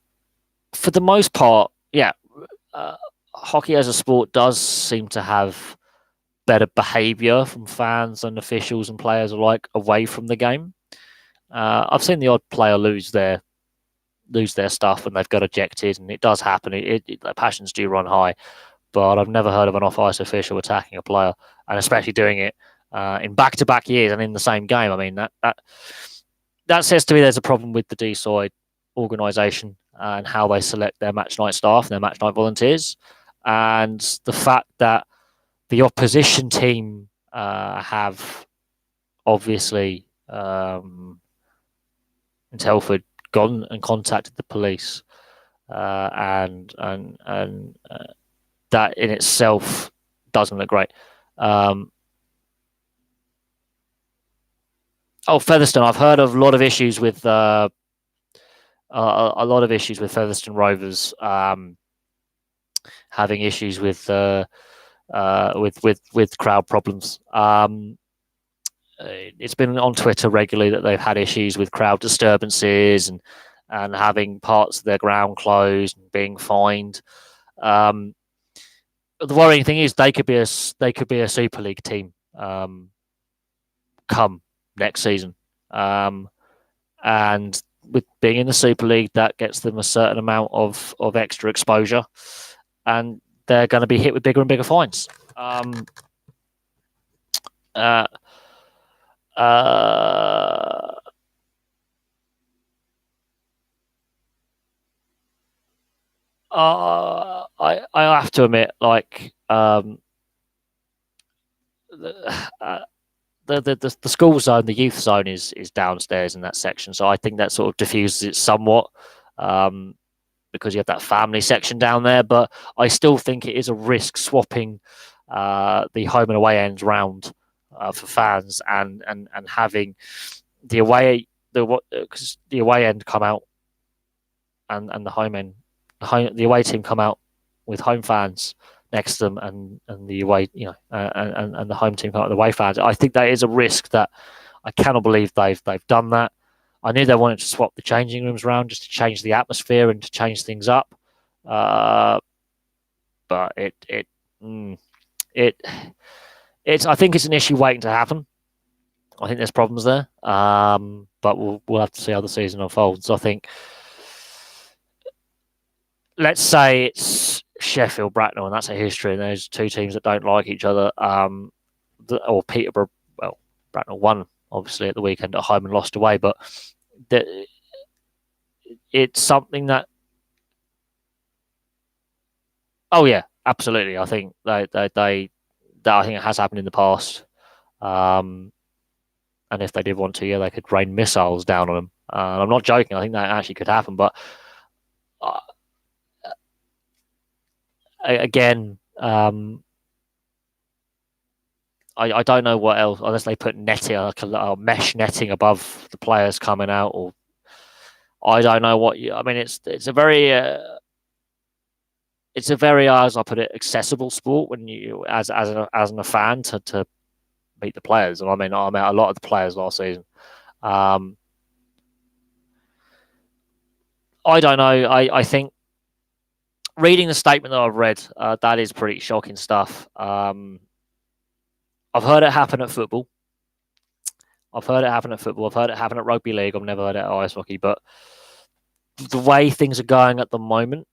for the most part, hockey as a sport does seem to have better behaviour from fans and officials and players alike away from the game. I've seen the odd player lose their stuff when they've got ejected, and it does happen. The passions do run high, but I've never heard of an off-ice official attacking a player, and especially doing it in back-to-back years and in the same game. I mean, that says to me there's a problem with the D-side organisation and how they select their match night staff and their match night volunteers, and the fact that the opposition team have obviously in Telford gone and contacted the police, and that in itself doesn't look great. Featherstone. I've heard of a lot of issues with Featherstone Rovers having issues with crowd problems. It's been on Twitter regularly that they've had issues with crowd disturbances and having parts of their ground closed and being fined. The worrying thing is they could be a Super League team come next season, and with being in the Super League, that gets them a certain amount of extra exposure, and they're going to be hit with bigger and bigger fines. I have to admit, like the school zone, the youth zone is downstairs in that section, so I think that sort of diffuses it somewhat, because you have that family section down there. But I still think it is a risk swapping the home and away ends round for fans, and having the away end come out and the home end, the away team come out with home fans next to them, and the away, and the home team come out with away fans. I think that is a risk that I cannot believe they've done that. I knew they wanted to swap the changing rooms around just to change the atmosphere and to change things up, but I think it's an issue waiting to happen. I think there's problems there, but we'll have to see how the season unfolds. I think, let's say it's Sheffield, Bracknell, and that's a history, and there's two teams that don't like each other, or Peterborough. Well, Bracknell won obviously at the weekend at home and lost away, but it's something that, absolutely. I think I think it has happened in the past, and if they did want to, they could rain missiles down on them. I'm not joking. I think that actually could happen, but again, I don't know what else, unless they put netting, like a mesh netting above the players coming out, or I don't know what. I mean, it's a very it's a very, as I put it, accessible sport when you as a fan to meet the players. And I met a lot of the players last season. I don't know. I think reading the statement that I've read, that is pretty shocking stuff. I've heard it happen at football. I've heard it happen at rugby league. I've never heard it at ice hockey. But the way things are going at the moment,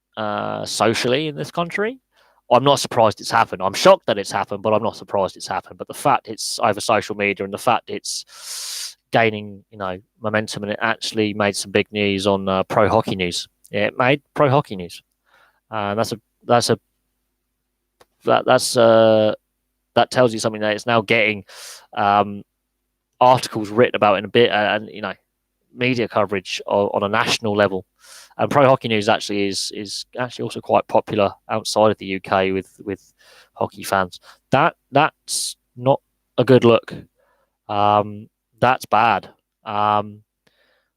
socially in this country, I'm not surprised it's happened. I'm shocked that it's happened, but I'm not surprised it's happened. But the fact it's over social media and the fact it's gaining, momentum, and it actually made some big news on Pro Hockey News. Yeah, it made Pro Hockey News. That tells you something that it's now getting articles written about in a bit, and media coverage on a national level. And Pro Hockey News actually is actually also quite popular outside of the UK with hockey fans. That's not a good look. That's bad.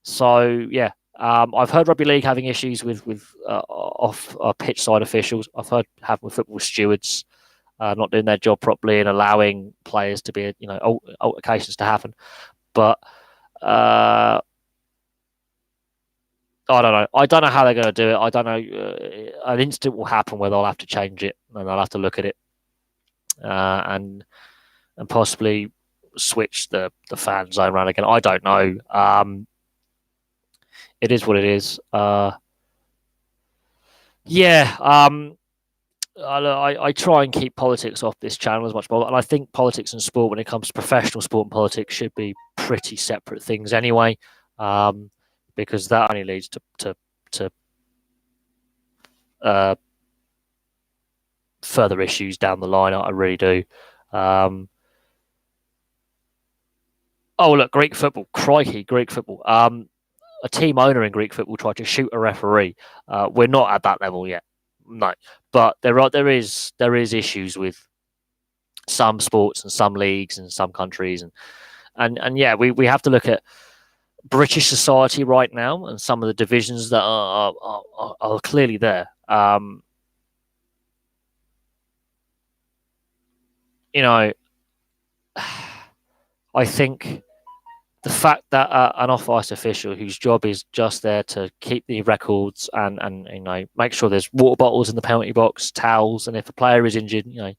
So yeah, I've heard rugby league having issues with off pitch side officials. I've heard having with football stewards not doing their job properly and allowing players to be altercations to happen. But I don't know. I don't know how they're going to do it. I don't know. An incident will happen where they'll have to change it and they'll have to look at it and possibly switch the fan zone around again. I don't know. It is what it is. I try and keep politics off this channel as much more, and I think politics and sport, when it comes to professional sport and politics, should be pretty separate things anyway. Because that only leads to further issues down the line. I really do. Oh, look, Greek football. Crikey, Greek football. A team owner in Greek football tried to shoot a referee. We're not at that level yet. No. But there is issues with some sports and some leagues and some countries. And yeah, we have to look at British society right now and some of the divisions that are clearly there. I think the fact that an off-ice official whose job is just there to keep the records and make sure there's water bottles in the penalty box, towels, and if a player is injured, you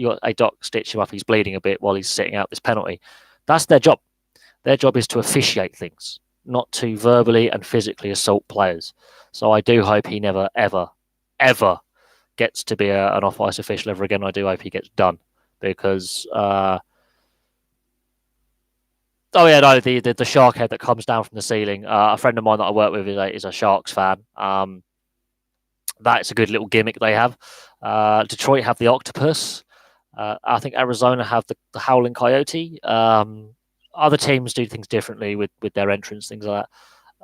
got a doc stitch him up, he's bleeding a bit while he's sitting out this penalty. That's their job. Their job is to officiate things, not to verbally and physically assault players. So I do hope he never, ever, ever gets to be an off-ice official ever again. I do hope he gets done because, the shark head that comes down from the ceiling. A friend of mine that I work with is a Sharks fan. That's a good little gimmick they have. Detroit have the octopus. I think Arizona have the howling coyote. Other teams do things differently with their entrance, things like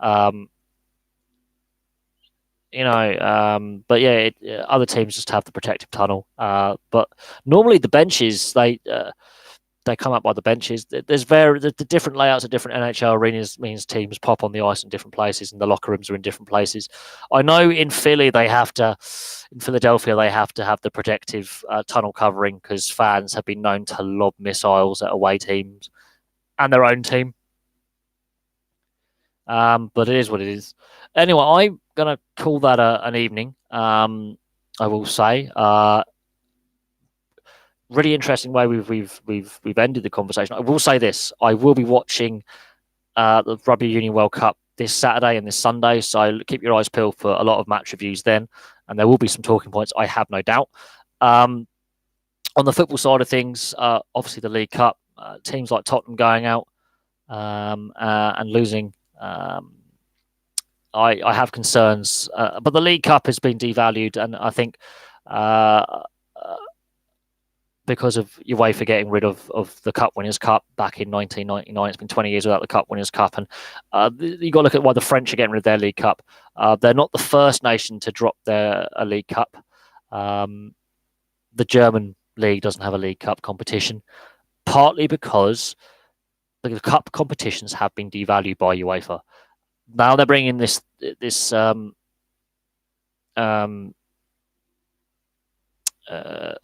that. But yeah, other teams just have the protective tunnel. But normally the benches, they come up by the benches. There's the different layouts of different NHL arenas means teams pop on the ice in different places, and the locker rooms are in different places. I know in Philadelphia they have to have the protective tunnel covering because fans have been known to lob missiles at away teams and their own team. But it is what it is. Anyway, I'm gonna call that an evening. I will say. Really interesting way we've ended the conversation. I will say this: I will be watching the Rugby Union World Cup this Saturday and this Sunday, so keep your eyes peeled for a lot of match reviews then, and there will be some talking points, I have no doubt. On the football side of things, obviously the League Cup, teams like Tottenham going out and losing. I have concerns, but the League Cup has been devalued, and I think because of UEFA getting rid of the Cup Winners' Cup back in 1999. It's been 20 years without the Cup Winners' Cup. And you got to look at why the French are getting rid of their League Cup. They're not the first nation to drop their League Cup. The German league doesn't have a League Cup competition, partly because the Cup competitions have been devalued by UEFA. Now they're bringing this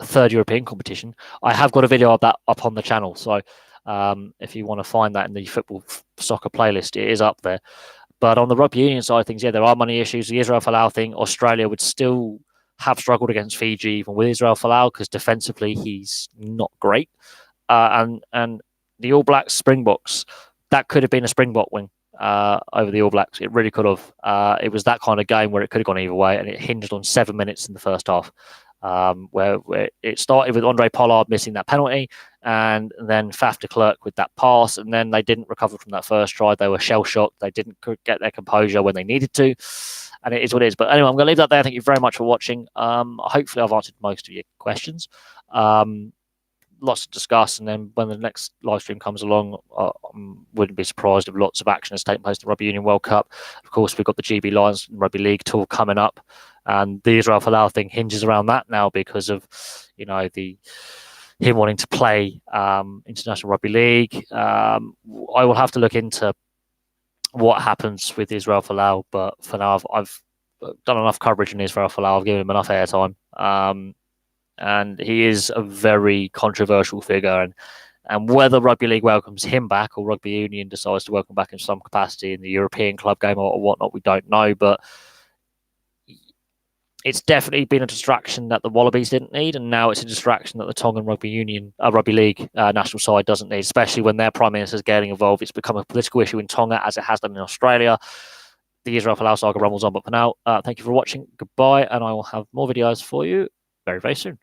third European competition. I have got a video of that up on the channel, so if you want to find that in the football soccer playlist, it is up there. But on the rugby union side of things, yeah, there are money issues. The Israel Folau thing, Australia would still have struggled against Fiji even with Israel Folau because defensively he's not great. And the All Blacks Springboks, that could have been a Springbok win over the All Blacks. It really could have. It was that kind of game where it could have gone either way, and it hinged on 7 minutes in the first half, where it started with Andre Pollard missing that penalty, and then Faf de Klerk with that pass, and then they didn't recover from that first try. They were shell-shocked. They didn't get their composure when they needed to, and it is what it is. But anyway, I'm going to leave that there. Thank you very much for watching. Hopefully I've answered most of your questions. Lots to discuss, and then when the next live stream comes along, wouldn't be surprised if lots of action has taken place in the Rugby Union World Cup. Of course, we've got the GB Lions Rugby League tour coming up, and the Israel Folau thing hinges around that now because of, you know, him wanting to play International Rugby League. I will have to look into what happens with Israel Folau, but for now, I've done enough coverage on Israel Folau. I've given him enough airtime. And he is a very controversial figure, and whether Rugby League welcomes him back or Rugby Union decides to welcome back in some capacity in the European club game or whatnot, we don't know. But it's definitely been a distraction that the Wallabies didn't need, and now it's a distraction that the Tongan Rugby League national side doesn't need, especially when their Prime Minister is getting involved. It's become a political issue in Tonga, as it has done in Australia. The Israel Folau saga rumbles on, but for now, thank you for watching. Goodbye, and I will have more videos for you very, very soon.